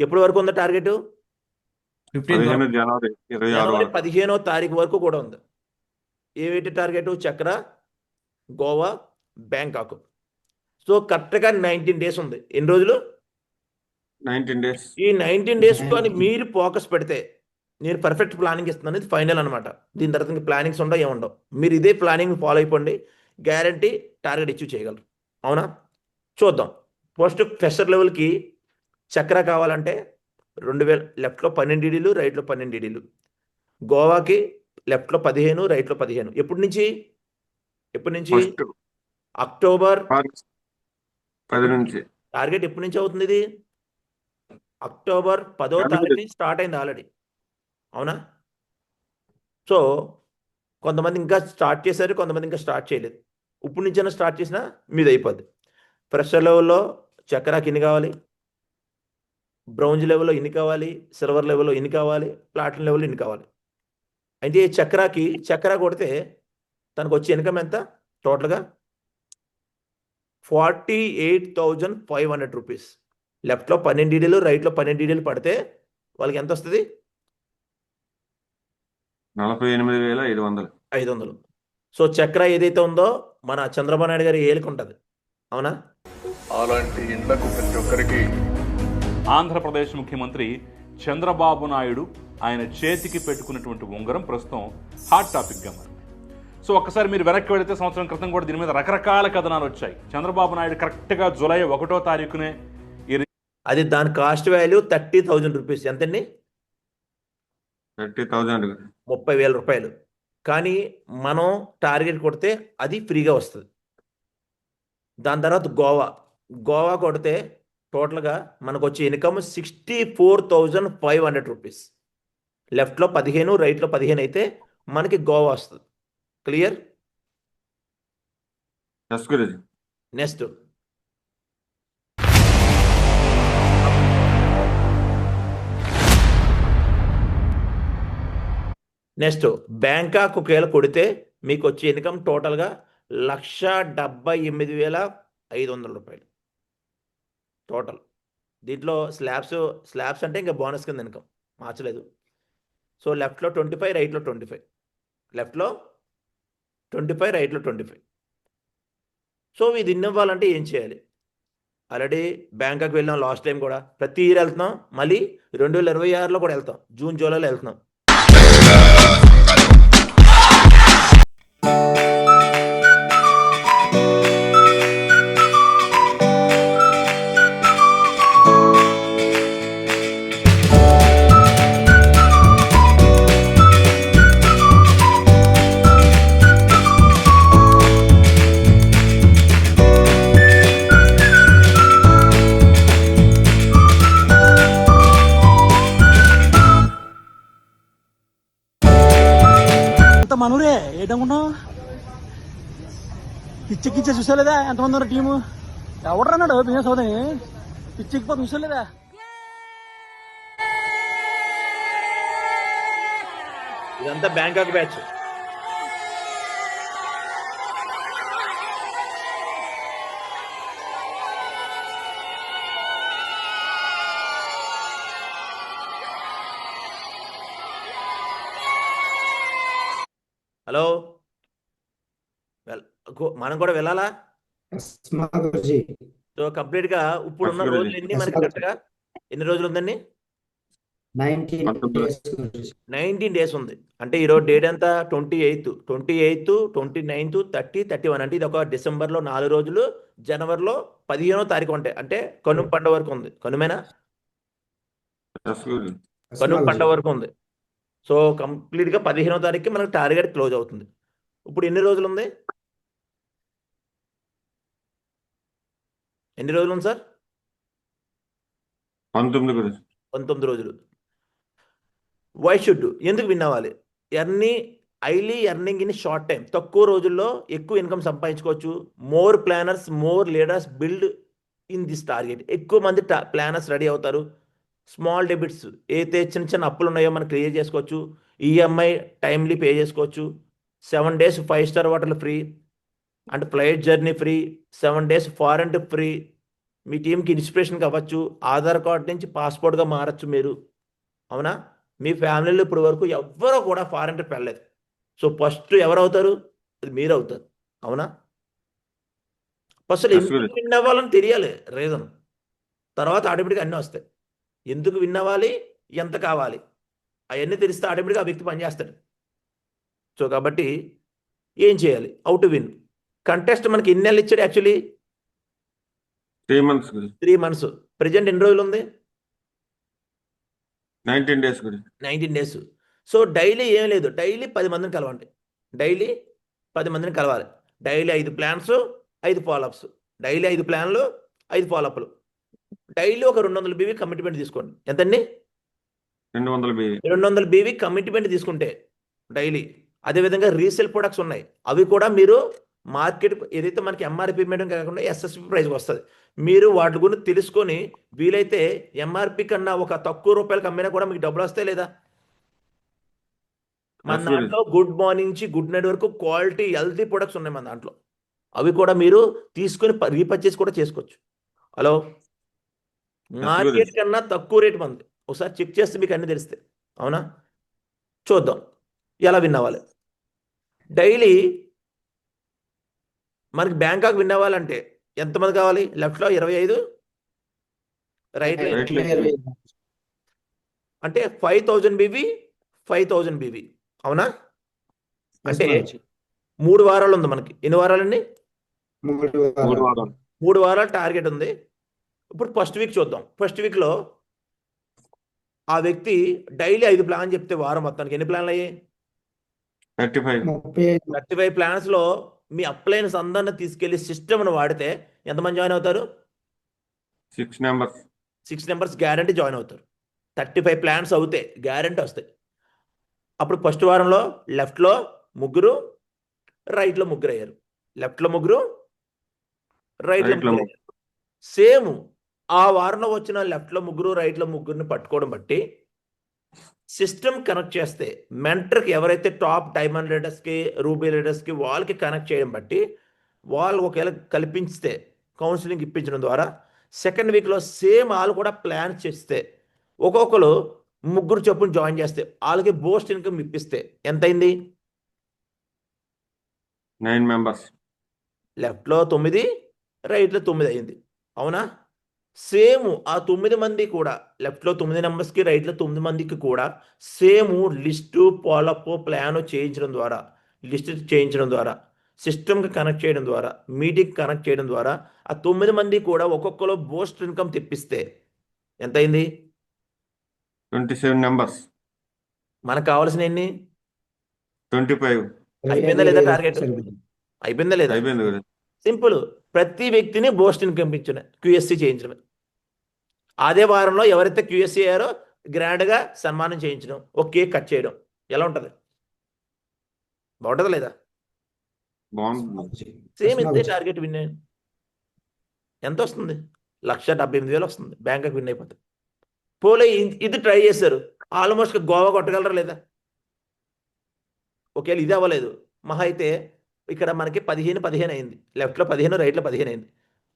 ఎప్పటి వరకు ఉంది టార్గెట్? 15th 15 జనవరి 26 జనవరి వరకు. 15వ తారీఖు వరకు కూడా ఉంది. ఏమిటి టార్గెట్? చక్ర, గోవా, బ్యాంకాక్. సో కరెక్ట్గా 19 డేస్ ఉంది. ఎన్ని రోజులు? 19 days. ఈ 19 డేస్ కానీ మీరు ఫోకస్ పెడితే నేను పర్ఫెక్ట్ ప్లానింగ్ ఇస్తున్నాను. ఇది ఫైనల్ అనమాట. దీని తర్వాత ఇంకా ప్లానింగ్స్ ఉండవు, ఏముండవు. మీరు ఇదే ప్లానింగ్ ఫాలో అయిపోండి, గ్యారంటీ టార్గెట్ అచీవ్ చేయగలరు. అవునా? చూద్దాం. ఫస్ట్ ఫ్రెషర్ లెవెల్కి చక్ర కావాలంటే 2000 లెఫ్ట్లో 12 డీడీలు, రైట్లో 12 డీడీలు. గోవాకి లెఫ్ట్లో 15, రైట్లో 15. ఎప్పటి నుంచి? First October. 10 నుంచి. టార్గెట్ ఎప్పటి నుంచి అవుతుంది ఇది? అక్టోబర్ 10వ తారీఖు నుంచి స్టార్ట్ అయింది ఆల్రెడీ. అవునా? సో కొంతమంది ఇంకా స్టార్ట్ చేశారు, కొంతమంది ఇంకా స్టార్ట్ చేయలేదు. ఇప్పుడు నుంచైనా స్టార్ట్ చేసినా మీది అయిపోద్ది. ఫ్రెషర్ లెవెల్లో చక్రాకి ఇన్ని కావాలి, బ్రౌంజ్ లెవెల్లో ఇన్ని కావాలి, సిల్వర్ లెవెల్లో ఇన్ని కావాలి, ప్లాటినం లెవెల్లో ఇన్ని కావాలి. అయితే చక్రా కొడితే తనకు వచ్చే ఇన్కమ్ ఎంత? టోటల్గా 48,500 రూపీస్. లెఫ్ట్లో 12 డీడీలు, రైట్లో 12 డీడీలు పడితే వాళ్ళకి ఎంత వస్తుంది? 48,500. 500. సో చక్ర ఏదైతే ఉందో మన చంద్రబాబు నాయుడు గారి ఏలికి ఉంటుంది. అవునా? అలాంటి ఇండ్లకు ప్రతి ఒక్కరికి ఆంధ్రప్రదేశ్ ముఖ్యమంత్రి చంద్రబాబు నాయుడు ఆయన చేతికి పెట్టుకున్నటువంటి ఉంగరం ప్రస్తుతం హాట్ టాపిక్గా మారింది. సో ఒక్కసారి మీరు వెనక్కి వెళితే సంవత్సరం క్రితం కూడా దీని మీద రకరకాల కథనాలు వచ్చాయి. చంద్రబాబు నాయుడు కరెక్ట్గా జూలై 1వ తారీఖునే అది దాని కాస్ట్ వాల్యూ 30,000 రూపీస్. ఎంతండి? 30,000. 30,000 రూపాయలు. కానీ మనం టార్గెట్ కొడితే అది ఫ్రీగా వస్తుంది. దాని తర్వాత గోవా కొడితే టోటల్గా మనకు వచ్చే ఇన్కమ్ 64,500 రూపీస్. లెఫ్ట్లో 15, రైట్లో 15 అయితే మనకి గోవా వస్తుంది. Clear? Yes, Guruji. Next Bangkok ఒకవేళ కొడితే మీకు వచ్చే ఇన్కమ్ టోటల్గా 1,78,500 రూపాయలు టోటల్. దీంట్లో స్లాబ్స్ అంటే ఇంకా బోనస్ కింద ఇన్కమ్ మార్చలేదు. సో లెఫ్ట్లో 25, రైట్లో 25. లెఫ్ట్లో 25, రైట్లో 25. సో ఇది ఇవ్వాలంటే ఏం చేయాలి? ఆల్రెడీ బ్యాంకాక్ వెళ్ళినాం లాస్ట్ టైం కూడా, ప్రతి ఇయర్ వెళ్తున్నాం, మళ్ళీ 2026లో కూడా వెళ్తాం, జూన్ జూలైలో వెళ్తున్నాం. మనూరే ఏంటనుకున్నావు? పిచ్చెక్కిచ్చే చూసాలేదా ఎంతమంది ఉన్నారు టీము? ఎవడన్నాడు బిజినెస్ అవుదని పిచ్చెక్కిపోతే చూసాలేదా? ఇదంతా బ్యాంకాక్ బ్యాచ్. హలో, మనం కూడా వెళ్ళాలా? ఎస్మా గురుజీ. సో కంప్లీట్గా ఇప్పుడున్న రోజులు ఎన్ని మనకి? కరెక్ట్గా ఎన్ని రోజులు ఉందండి? 19 days గురుజీ. 19 డేస్ ఉంది. అంటే ఈరోజు డేట్ ఎంత? 28, 29, 30, 31. అంటే ఇది ఒక డిసెంబర్లో 4 రోజులు, జనవరిలో 15వ తారీఖు ఉంటాయి. అంటే కనుమ పండుగ వరకు ఉంది. కనుమేనా? Yes, Guruji. కనుమ పండుగ వరకు ఉంది. సో కంప్లీట్గా 15వ తారీఖుకి మనకు టార్గెట్ క్లోజ్ అవుతుంది. ఇప్పుడు ఎన్ని రోజులు ఉంది? ఎన్ని రోజులు ఉంది సార్? 19 Guruji. 19 రోజులు. Why should? ఎందుకు విన్ అవ్వాలి? Highly earning in short time. తక్కువ రోజుల్లో ఎక్కువ ఇన్కమ్ సంపాదించుకోవచ్చు. More planners, more leaders build in this target. ఎక్కువ మంది ప్లానర్స్ రెడీ అవుతారు. స్మాల్ డెబిట్స్ ఏదైతే చిన్న అప్పులు ఉన్నాయో మనం క్లియర్ చేసుకోవచ్చు. ఈఎంఐ టైమ్లీ పే చేసుకోవచ్చు. 7 days 5 star హోటల్ ఫ్రీ. అంటే flight journey free, 7 days foreign trip free, మీ టీంకి ఇన్స్పిరేషన్ కావచ్చు, ఆధార్ కార్డ్ నుంచి పాస్పోర్ట్గా మారచ్చు మీరు. అవునా? మీ ఫ్యామిలీలో ఇప్పటి వరకు ఎవ్వరూ కూడా ఫారెన్ ట్రిప్ వెళ్ళలేదు. సో ఫస్ట్ ఎవరు అవుతారు? అది మీరు అవుతారు. అవునా? అసలు ఎందుకు విన్ అవ్వాలని తెలియాలి రీజన్. తర్వాత ఆటోమేటిక్గా అన్నీ వస్తాయి. ఎందుకు విన్ అవ్వాలి, ఎంత కావాలి, అవన్నీ తెలిస్తే ఆటోమేటిక్గా ఆ వ్యక్తి పనిచేస్తాడు. సో కాబట్టి ఏం చేయాలి? How to win. కంటెస్ట్ మనకి ఎన్ని నెలలు ఇచ్చాడు? యాక్చువల్లీ 3 months గురించి. 3 months. ప్రజెంట్ ఎన్ని రోజులు ఉంది? 19 days గురించి. 19 days. సో డైలీ ఏం లేదు, డైలీ 10 మందిని కలవండి. డైలీ 10 మందిని కలవాలి. Daily 5 plans, 5 follow-ups. Daily 5 plans, 5 follow-ups. Daily ఒక 200 BV కమిట్మెంట్ తీసుకోండి. ఎంతండి? 200 BV. 200 BV కమిట్మెంట్ తీసుకుంటే డైలీ. అదేవిధంగా రీసేల్ ప్రొడక్ట్స్ ఉన్నాయి, అవి కూడా మీరు మార్కెట్ ఏదైతే మనకి ఎంఆర్పి మేడం కాకుండా ఎస్ఎస్పి ప్రైస్కి వస్తుంది. మీరు వాటి గురించి తెలుసుకొని వీలైతే ఎంఆర్పి కన్నా ఒక తక్కువ రూపాయలకు అమ్మినా కూడా మీకు డబ్బులు వస్తాయి లేదా? మన దాంట్లో గుడ్ మార్నింగ్ నుంచి గుడ్ నైట్ వరకు క్వాలిటీ హెల్తీ ప్రొడక్ట్స్ ఉన్నాయి మన దాంట్లో. అవి కూడా మీరు తీసుకొని రీపర్చేస్ కూడా చేసుకోవచ్చు. హలో, మార్కెట్ కన్నా తక్కువ రేట్ మంది. ఒకసారి చెక్ చేస్తే మీకు అన్నీ తెలుస్తాయి. అవునా? చూద్దాం ఎలా విన్ అవ్వాలి. డైలీ మనకి బ్యాంకాక్ విన్ అవ్వాలంటే ఎంతమంది కావాలి? లెఫ్ట్లో 25, రైట్లో అంటే 5000 BV, 5000 BV. అవునా? అంటే 3 వారాలు ఉంది మనకి. ఎన్ని వారాలండి? 3 వారాలు. 3 వారాలు టార్గెట్ ఉంది. ఇప్పుడు ఫస్ట్ వీక్ చూద్దాం. ఫస్ట్ వీక్లో ఆ వ్యక్తి డైలీ 5 ప్లాన్ చెప్తే వారం మొత్తానికి ఎన్ని ప్లాన్లు అయ్యాయి? 35 ప్లాన్స్లో మీ అప్లైన్స్ అందరిని తీసుకెళ్లి సిస్టమ్ను వాడితే ఎంతమంది జాయిన్ అవుతారు? 6 members. 6 members గ్యారంటీ జాయిన్ అవుతారు. 35 ప్లాన్స్ అవుతాయి, గ్యారంటీ వస్తాయి. అప్పుడు ఫస్ట్ వారంలో లెఫ్ట్లో 3, రైట్లో 3 అయ్యారు. లెఫ్ట్లో 3, రైట్లో 3 అయ్యారు. సేమ్ ఆ వారంలో వచ్చిన లెఫ్ట్లో 3, రైట్లో 3ని పట్టుకోవడం బట్టి సిస్టమ్ కనెక్ట్ చేస్తే మెంటర్కి ఎవరైతే టాప్ డైమండ్ లీడర్స్కి, రూబీ లీడర్స్కి వాళ్ళకి కనెక్ట్ చేయడం బట్టి వాళ్ళు ఒకవేళ కల్పించితే కౌన్సిలింగ్ ఇప్పించడం ద్వారా సెకండ్ వీక్లో సేమ్ వాళ్ళు కూడా ప్లాన్ చేస్తే ఒక్కొక్కరు 3 చొప్పున జాయిన్ చేస్తే వాళ్ళకి బూస్ట్ ఇన్కమ్ ఇప్పిస్తే ఎంతైంది? 9 members. లెఫ్ట్లో 9, రైట్లో 9 అయింది. అవునా? సేమ్ ఆ 9 మంది కూడా లెఫ్ట్లో 9 నెంబర్స్కి, రైట్లో 9 మందికి కూడా సేమ్ లిస్టు, ఫాలోఅప్, ప్లాన్ చేయించడం ద్వారా, లిస్ట్ చేయించడం ద్వారా, సిస్టమ్కి కనెక్ట్ చేయడం ద్వారా, మీటింగ్కి కనెక్ట్ చేయడం ద్వారా ఆ 9 మంది కూడా ఒక్కొక్కరు బూస్ట్ ఇన్కమ్ తెప్పిస్తే ఎంతైంది? 27 members. మనకు కావాల్సిన ఎన్ని? 25. అయిపోయిందా లేదా టార్గెట్? అయిపోయిందా లేదా? అయిపోయింది గురించి. సింపుల్. ప్రతి వ్యక్తిని బూస్ట్ ఇన్కమ్ ఇచ్చిన QSC చేయించడమే. అదే వారంలో ఎవరైతే QSC అయ్యారో గ్రాండ్గా సన్మానం చేయించడం, ఒక కేక్ కట్ చేయడం. ఎలా ఉంటుంది? బాగుంటుందా లేదా? బాగుంది. సేమ్ ఇంతే టార్గెట్ విన్ అయ్యాను. ఎంత వస్తుంది? 1,78,000 వస్తుంది. బ్యాంకాక్ విన్ అయిపోతుంది. పోలే ఇది ట్రై చేశారు, ఆల్మోస్ట్ గోవా కొట్టగలరా లేదా? ఒకవేళ ఇది అవ్వలేదు, మహా అయితే ఇక్కడ మనకి 15 అయింది. లెఫ్ట్లో 15, రైట్లో 15 అయింది.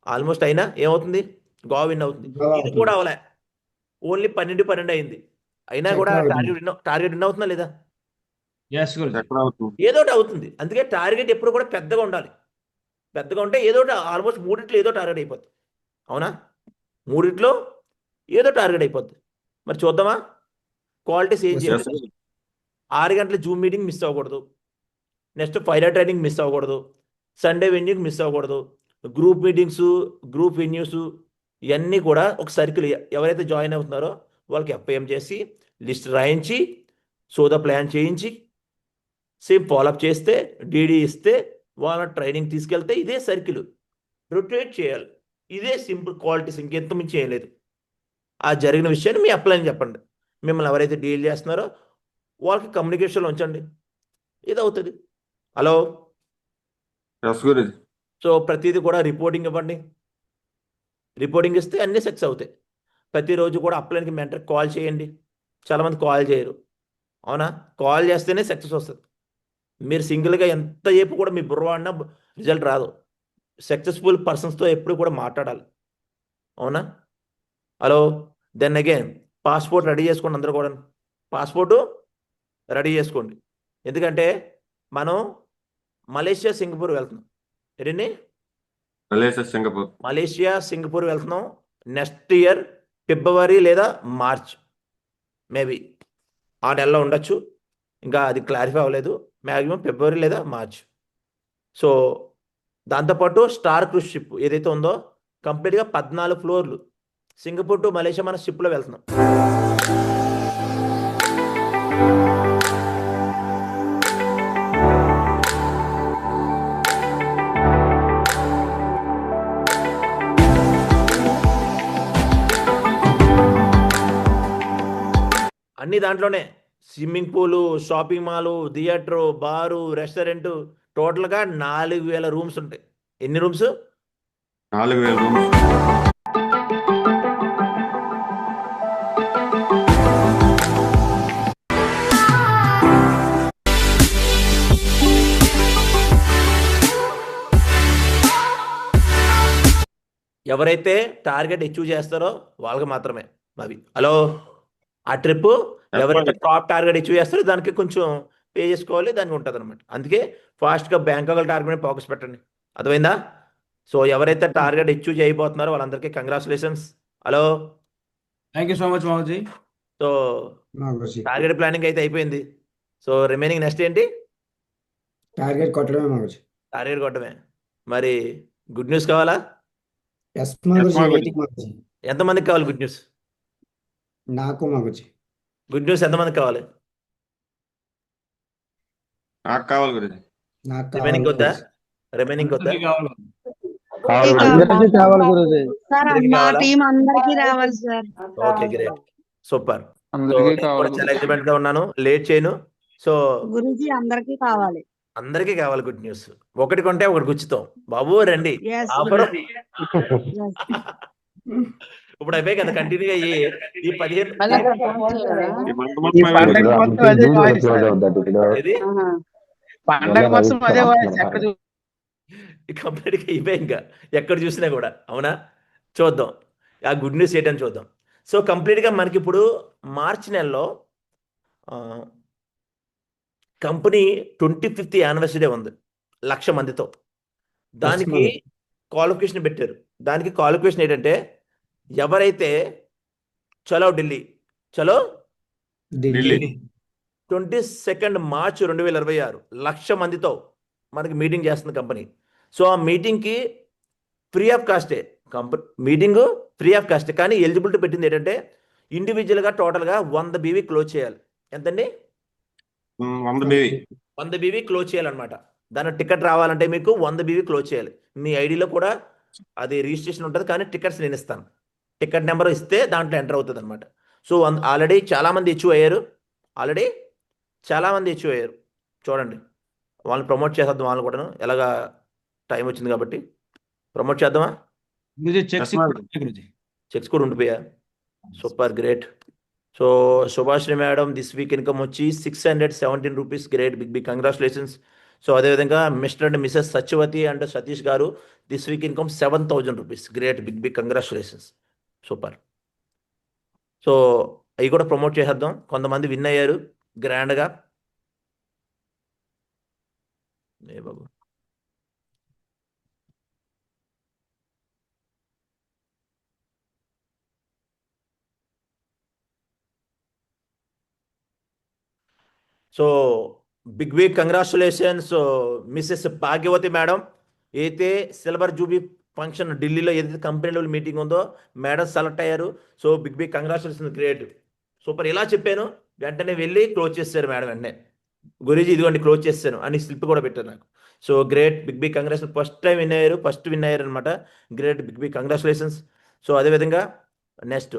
ఆల్మోస్ట్ అయినా ఏమవుతుంది? గోవా విన్ అవుతుంది. ఇది కూడా అవలే, ఓన్లీ 12 అయింది. అయినా కూడా టార్గెట్ విన్ అవుతుందా లేదా? ఏదో ఒకటి అవుతుంది. అందుకే టార్గెట్ ఎప్పుడు కూడా పెద్దగా ఉండాలి. పెద్దగా ఉంటే ఏదో ఒకటి, ఆల్మోస్ట్ 3 ఏదో టార్గెట్ అయిపోద్ది. అవునా? 3 ఏదో టార్గెట్ అయిపోద్ది. మరి చూద్దామా? క్వాలిటీస్ ఏం చేయాలి? 6 గంటల జూమ్ మీటింగ్ మిస్ అవ్వకూడదు. నెక్స్ట్ ఫైర్ ట్రైనింగ్ మిస్ అవ్వకూడదు. సండే వెన్యూకి మిస్ అవ్వకూడదు. గ్రూప్ మీటింగ్స్, గ్రూప్ వెన్యూస్ ఇవన్నీ కూడా ఒక సర్కిల్. ఎవరైతే జాయిన్ అవుతున్నారో వాళ్ళకి FIM చేసి, లిస్ట్ రాయించి, సోదా ప్లాన్ చేయించి, సేమ్ ఫాలోఅప్ చేస్తే, DD ఇస్తే, వాళ్ళ ట్రైనింగ్ తీసుకెళ్తే ఇదే సర్కిల్ రొటేట్ చేయాలి. ఇదే సింపుల్ క్వాలిటీస్, ఇంకెంత మించి చేయలేదు. ఆ జరిగిన విషయాన్ని మీ అప్లైన్ చెప్పండి. మిమ్మల్ని ఎవరైతే డీల్ చేస్తున్నారో వాళ్ళకి కమ్యూనికేషన్లో ఉంచండి. ఇది అవుతుంది. హలో, సో ప్రతిదీ కూడా రిపోర్టింగ్ ఇవ్వండి. రిపోర్టింగ్ ఇస్తే అన్నీ సక్సెస్ అవుతాయి. ప్రతిరోజు కూడా అప్లైన్కి మెంటర్కి కాల్ చేయండి. చాలామంది కాల్ చేయరు. అవునా? కాల్ చేస్తేనే సక్సెస్ వస్తుంది. మీరు సింగిల్గా ఎంత చెప్పు కూడా మీ బుర్ర వాడినా రిజల్ట్ రాదు. సక్సెస్ఫుల్ పర్సన్స్తో ఎప్పుడు కూడా మాట్లాడాలి. అవునా? Hello. Then again passport ready చేసుకోండి అందరూ కూడా. పాస్పోర్టు రెడీ చేసుకోండి. ఎందుకంటే మనం మలేషియా సింగపూర్ వెళ్తున్నాం. ఏంటండి? Malaysia Singapore. మలేషియా సింగపూర్ వెళ్తున్నాం నెక్స్ట్ ఇయర్ ఫిబ్రవరి లేదా మార్చ్, మేబీ ఆ నెలలో ఉండొచ్చు. ఇంకా అది క్లారిఫై అవ్వలేదు. మ్యాక్సిమం ఫిబ్రవరి లేదా మార్చ్. సో దాంతోపాటు స్టార్ క్రూజ్ షిప్ ఏదైతే ఉందో కంప్లీట్గా 14 ఫ్లోర్లు సింగపూర్ టు మలేషియా మన షిప్లో వెళ్తున్నాం. అన్ని దాంట్లోనే swimming pool, shopping mall, theatre, బారు, రెస్టారెంట్, టోటల్గా 4000 రూమ్స్ ఉంటాయి. ఎన్ని రూమ్స్? 4000 రూమ్స్. ఎవరైతే టార్గెట్ అచీవ్ చేస్తారో వాళ్ళకి మాత్రమే అవి. హలో. ఆ ట్రిప్ ఎవరైతే టాప్ టార్గెట్ అచీవ్ చేస్తారో దానికి కొంచెం పే చేసుకోవాలి, దానికి ఉంటుంది అనమాట. అందుకే ఫాస్ట్గా బ్యాంకాక్ టార్గెట్ ఫోకస్ పెట్టండి. అర్థమైందా? సో ఎవరైతే టార్గెట్ అచీవ్ చేయబోతున్నారో వాళ్ళందరికీ congratulations. Hello. Thank you so much మావుజీ. So మాగుజీ. టార్గెట్ ప్లానింగ్ అయితే అయిపోయింది. సో రిమైనింగ్ నెక్స్ట్ ఏంటి? టార్గెట్ కొట్టడమే మాగుజీ. టార్గెట్ కొట్టమే. మరి గుడ్ న్యూస్ కావాలా? ఎస్ మాగుజీ. మాగుజీ. వెయిటింగ్ మాగుజీ. ఎంతమందికి కావాలి గుడ్ న్యూస్? నాకు మాగుజీ. గుడ్ న్యూస్ ఎంతమందికి కావాలి? నాకు కావాలి గురించి. నాకు రిమైనింగ్ కావాలి వద్దా? మాగుజీ. రిమైనింగ్ వద్దా? అందరికీ కావాలి గురుజీ. సార్ అందరికీ మా కావాలా? టీం అందరికీ రావాలి sir. Okay, great, super. So అందరికీ నేను కూడా కావాలి చాలా గురుజీ. ఎక్సైట్మెంట్ గా ఉన్నాను, లేట్ చేయను. సో గురూజీ అందరికీ కావాలి. అందరికీ కావాలి గుడ్ న్యూస్. ఒకటి కొంటే ఒకటి గుచ్చుతాం బాబు, రండి. Yes, offer Yes. ఇప్పుడు అయిపోయి కదా, కంటిన్యూగా ఈ 15 ఈ మంత్ మొత్తం ఏది పండగ మొత్తం అదే వాయిస్ ఎక్కడ కంప్లీట్గా అయిపోయి ఇంకా ఎక్కడ చూసినా కూడా. అవునా? చూద్దాం ఆ గుడ్ న్యూస్ ఏంటని చూద్దాం. సో కంప్లీట్గా మనకి ఇప్పుడు మార్చి నెలలో కంపెనీ 25th యానివర్సరీ ఉంది 1,00,000 మందితో. దానికి క్వాలిఫికేషన్ పెట్టారు. దానికి క్వాలిఫికేషన్ ఏంటంటే ఎవరైతే చలో ఢిల్లీ, చలో ఢిల్లీ 22 మార్చ్ 2026 1,00,000 మందితో మనకి మీటింగ్ చేస్తుంది కంపెనీ. సో ఆ మీటింగ్కి ఫ్రీ ఆఫ్ కాస్టే. మీటింగ్ ఫ్రీ ఆఫ్ కాస్టే, కానీ ఎలిజిబిలిటీ పెట్టింది ఏంటంటే ఇండివిజువల్గా టోటల్గా 100 బీవీ క్లోజ్ చేయాలి. ఎంతండి? 100 బేబీ. 100 బీవీ క్లోజ్ చేయాలన్నమాట. దాని టికెట్ రావాలంటే మీకు 100 బీవీ క్లోజ్ చేయాలి. మీ ఐడిలో కూడా అది రిజిస్ట్రేషన్ ఉంటుంది, కానీ టికెట్స్ నేను ఇస్తాను. టికెట్ నెంబర్ ఇస్తే దాంట్లో ఎంటర్ అవుతుంది అనమాట. సో ఆల్రెడీ చాలామంది ఇష్యూ అయ్యారు. చూడండి, వాళ్ళని ప్రమోట్ చేసేద్దాం. వాళ్ళు కూడా ఎలాగా టైం వచ్చింది కాబట్టి ప్రమోట్ చేద్దామా? చెక్స్ గురుజీ. చెక్స్ కూడా ఉండిపోయా. Super, great. సో సుభాష్ని మేడం దిస్ వీక్ ఇన్కమ్ వచ్చి 617 rupees. Great, big congratulations. So అదేవిధంగా Mr and Mrs Satyavathi and Satish garu this week income 7,000 rupees. Great, big congratulations, super. So అవి కూడా ప్రమోట్ చేసేద్దాం. కొంతమంది విన్ అయ్యారు గ్రాండ్గా. ఏ బాబు, so big congratulations Mrs Bhagyavathi madam. అయితే సిల్వర్ జూబీ ఫంక్షన్ ఢిల్లీలో ఏదైతే కంపెనీ లెవెల్ మీటింగ్ ఉందో మేడం సెలెక్ట్ అయ్యారు. So big congratulations, great, super. ఇలా చెప్పాను, వెంటనే వెళ్ళి క్లోజ్ చేశారు మేడం. వెంటనే గురూజీ ఇదిగోండి క్లోజ్ చేశాను అని స్లిప్ కూడా పెట్టారు నాకు. So great, big congratulations. First win అయ్యారు అనమాట. Great, big congratulations. సో అదేవిధంగా నెక్స్ట్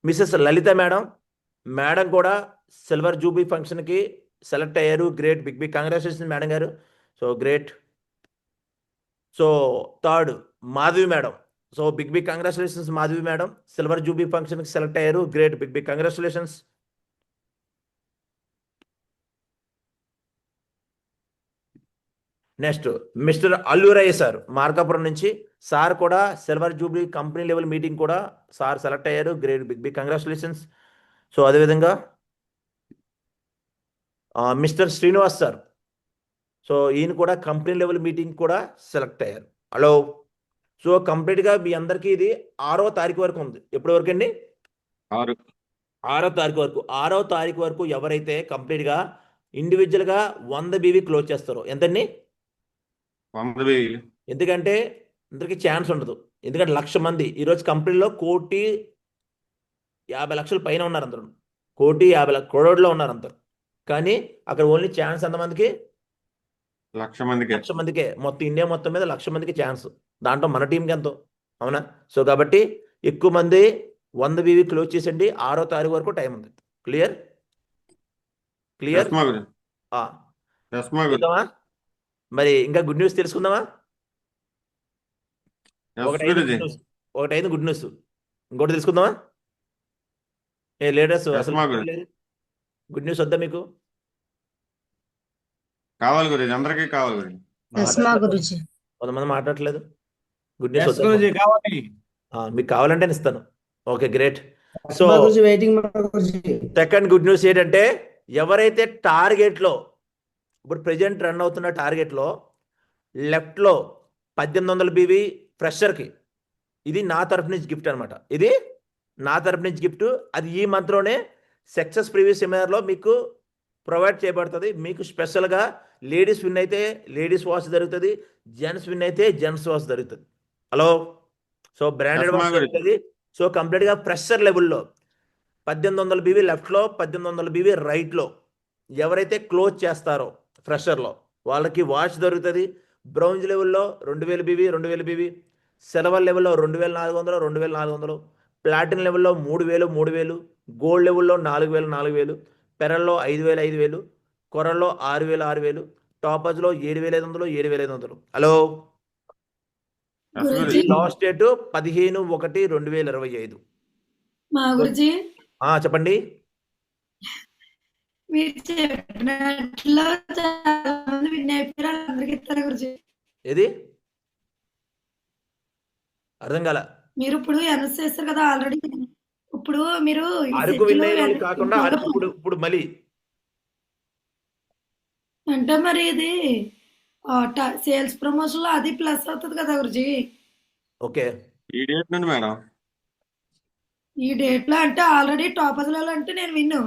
మిసెస్ లలిత మేడం కూడా సిల్వర్ జూబీ ఫంక్షన్కి సెలెక్ట్ అయ్యారు. Great, big congratulations madam garu. So great. So third Madhavi madam. So big congratulations Madhavi madam, silver jubilee ఫంక్షన్కి select అయ్యారు. Great, big congratulations. So Madhavi madam, silver jubilee ఫంక్షన్కి select అయ్యారు. Great, big congratulations. So third Madhavi madam. So big congratulations Madhavi madam, silver jubilee ఫంక్షన్కి select అయ్యారు. Great, big congratulations. So next Mr Alluraiah sir Markapuram నుంచి. Sir కూడా silver jubilee company level meeting కూడా sir select అయ్యారు. Great big big congratulations. So అదేవిధంగా Mr Srinivas sir, so ఈయన కూడా company level meeting కూడా సెలెక్ట్ అయ్యారు. హలో. సో కంప్లీట్గా మీ అందరికీ ఇది 6వ తారీఖు వరకు ఉంది. ఎప్పటి వరకు అండి? 6వ తారీఖు వరకు. 6వ తారీఖు వరకు ఎవరైతే కంప్లీట్గా ఇండివిజువల్గా 100 BV క్లోజ్ చేస్తారో, ఎంతండి? 100 BV. ఎందుకంటే అందరికీ ఛాన్స్ ఉండదు. ఎందుకంటే 1,00,000 మంది ఈరోజు కంపెనీలో 1,50,00,000 పైన ఉన్నారు అందరూ. 1,50,00,000 crore ఉన్నారు అందరు. కానీ అక్కడ ఓన్లీ ఛాన్స్ ఎంతమందికి? 1,00,000 మందికి. 1,00,000 మందికే. మొత్తం ఇండియా మొత్తం మీద 1,00,000 మందికి ఛాన్స్. దాంట్లో మన టీంకి ఎంతో, అవునా? సో కాబట్టి ఎక్కువ మంది 100 BV క్లోజ్ చేసండి. 6వ తారీఖు వరకు టైం ఉంది. క్లియర్? క్లియర్? చూద్దామా? మరి ఇంకా గుడ్ న్యూస్ తెలుసుకుందామా? ఒకటైదు గుడ్ న్యూస్, ఇంకోటి తెలుసుకుందామా? ఏ లీడర్స్ అసలు గుడ్ న్యూస్ వద్దా మీకు? కావాలి గురించి, అందరికీ కావాలి గురించి. కొంతమంది మాట్లాడట్లేదు. గుడ్ న్యూస్ Yes, గురూజీ, కావాలి. మీకు కావాలంటే నేను ఇస్తాను. Okay, great. So waiting Guruji. Second good news ఏంటంటే ఎవరైతే టార్గెట్లో ఇప్పుడు ప్రెజెంట్ రన్ అవుతున్న టార్గెట్లో లెఫ్ట్లో 1800 BV ఫ్రెషర్కి, ఇది నా తరఫు నుంచి గిఫ్ట్ అనమాట. ఇది నా తరఫు నుంచి గిఫ్ట్. అది ఈ మంత్లోనే సక్సెస్ ప్రీవియస్ సెమినార్లో మీకు ప్రొవైడ్ చేయబడుతుంది. మీకు స్పెషల్గా లేడీస్ విన్ అయితే లేడీస్ వాచ్ జరుగుతుంది, జెంట్స్ విన్ అయితే జెంట్స్ వాచ్ జరుగుతుంది. హలో. సో బ్రాండెడ్ వాచ్ జరుగుతుంది. సో కంప్లీట్గా ఫ్రెషర్ లెవెల్లో 1800 BV లెఫ్ట్లో, 1800 BV రైట్లో ఎవరైతే క్లోజ్ చేస్తారో ఫ్రెషర్లో వాళ్ళకి వాచ్ దొరుకుతుంది. బ్రౌంజ్ లెవెల్లో 2000 BV, 2000 BV, సిల్వర్ లెవెల్లో 2400, 2400, ప్లాటినం లెవెల్లో 3000, 3000, గోల్డ్ లెవెల్లో 4000, 4000, పెరల్లో 5000, 5000, కొరల్లో 6000, 6000, టాపర్స్లో 7500, 7500. హలో. Last date 15/1/2025. మా గురుజీ చెప్పండి. మీరు చెప్పినట్లు చాలా మంది విన్ అయిపోయారు. అందరికి ఇస్తారు గురుజీ. ఏది అర్థం కాల? మీరు ఇప్పుడు ఎన్ఎస్ చేస్తారు కదా ఆల్రెడీ. ఇప్పుడు మీరు అరకు విన్ అయిన వాళ్ళు కాకుండా అరకు ఇప్పుడు మళ్ళీ అంటే మరి ఇది సేల్స్ ప్రమోషన్ లో అది ప్లస్ అవుతుంది కదా గురుజీ. ఓకే. ఈ డేట్ నుండి మేడం, ఈ డేట్ లో అంటే ఆల్రెడీ టాపర్స్ లో అంటే నేను విన్ను.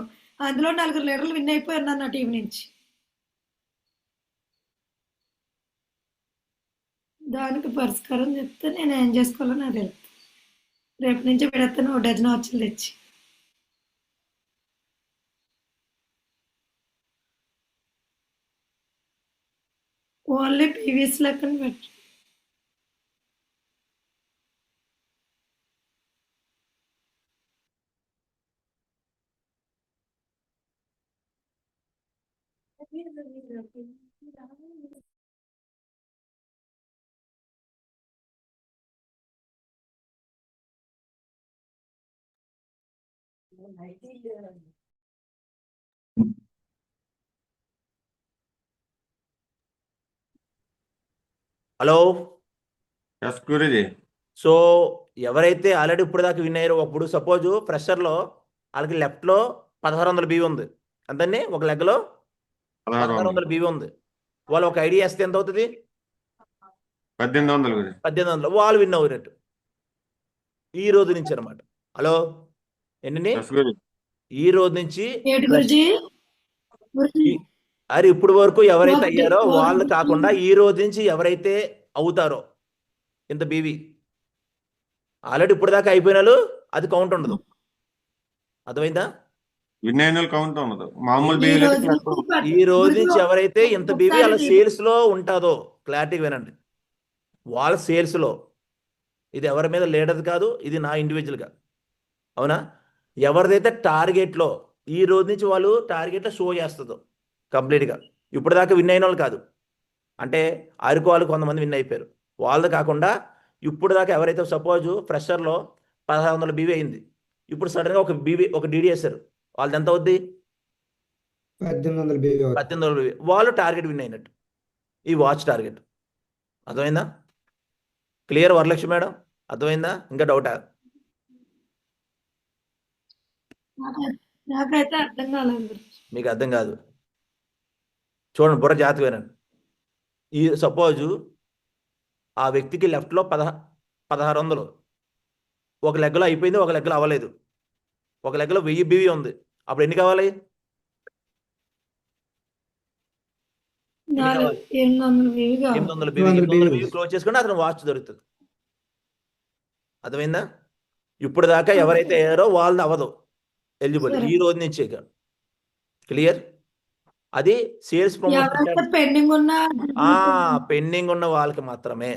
అందులో 4 లీడర్లు విన్ అయిపోయాను నా టీం నుంచి. దానికి పరిష్కారం చెప్తే నేను ఏం చేసుకోవాలో నాకు తెలుసు. రేపు నుంచి పెడతాను 1 డజన్ వచ్చలు తెచ్చి. ఓన్లీ పీవీస్ లెక్కన పెట్టు. హలో. ఎస్ గురుజీ. సో ఎవరైతే ఆల్రెడీ ఇప్పుడు దాకా విన్ అయ్యారో, ఇప్పుడు సపోజ్ ఫ్రెషర్లో వాళ్ళకి లెఫ్ట్లో 1600 BV ఉంది. అంతండి, ఒక లెగ్లో 1600 BV ఉంది. వాళ్ళు ఒక ఐడియా వేస్తే ఎంత అవుతుంది? 1800 గురించి. 1800. వాళ్ళు విన్ అవునట్టు ఈ రోజు నుంచి అనమాట. హలో. ఏంటండి? ఈ రోజు నుంచి అరే ఇప్పుడు వరకు ఎవరైతే అయ్యారో వాళ్ళు కాకుండా ఈ రోజు నుంచి ఎవరైతే అవుతారో ఇంత బీవీ ఆల్రెడీ ఇప్పుడు దాకా అయిపోయిన వాళ్ళు అది కౌంట్ ఉండదు. అర్థమైందా? విన్ అయిన కౌంట్ ఉండదు. మామూలు ఈ రోజు నుంచి ఎవరైతే ఇంత బీవీ వాళ్ళ సేల్స్ లో ఉంటుందో, క్లారిటీగా వినండి, వాళ్ళ సేల్స్ లో, ఇది ఎవరి మీద లీడర్ కాదు, ఇది నా ఇండివిజువల్గా, అవునా? ఎవరిదైతే టార్గెట్లో ఈ రోజు నుంచి వాళ్ళు టార్గెట్లో షో చేస్తుందో కంప్లీట్గా, ఇప్పుడు దాకా విన్ అయిన వాళ్ళు కాదు, అంటే అరకు వాళ్ళు కొంతమంది విన్ అయిపోయారు, వాళ్ళది కాకుండా ఇప్పుడు దాకా ఎవరైతే సపోజ్ ఫ్రెషర్లో 1600 BV అయింది, ఇప్పుడు సడన్గా ఒక డీడీ వేశారు, వాళ్ళది ఎంత అవుద్ది? 1800 BV. 1800 BV. వాళ్ళు టార్గెట్ విన్ అయినట్టు. ఈ వాచ్ టార్గెట్. అర్థమైందా? Clear Varalakshmi madam? అర్థమైందా? ఇంకా డౌటా? నాకైతే అర్థం కాలేదు గురుజీ. మీకు అర్థం కాదు. చూడండి, బుర్ర జాగ్రత్తగా వినండి. ఈ సపోజు ఆ వ్యక్తికి లెఫ్ట్లో 1600, ఒక లెగ్గలో అయిపోయింది, ఒక లెగ్గలో అవ్వలేదు, ఒక లెగ్గలో 1000 బివి ఉంది. అప్పుడు ఎన్ని కావాలి? 800 వేలు కావాలి. 800 బివి. 800 బివి క్లోజ్ చేసుకుంటే అతను వాచ్ దొరుకుతుంది. అర్థమైందా? ఇప్పుడు దాకా ఎవరైతే అయ్యారో వాళ్ళది అవ్వదు ఎలిజిబుల్. సరే. ఈ రోజు నుంచి ఇక క్లియర్. అది సేల్స్ ఎవరైతే ప్రమోషన్ పెండింగ్ ఉన్న పెండింగ్ ఉన్న వాళ్ళకి మాత్రమే.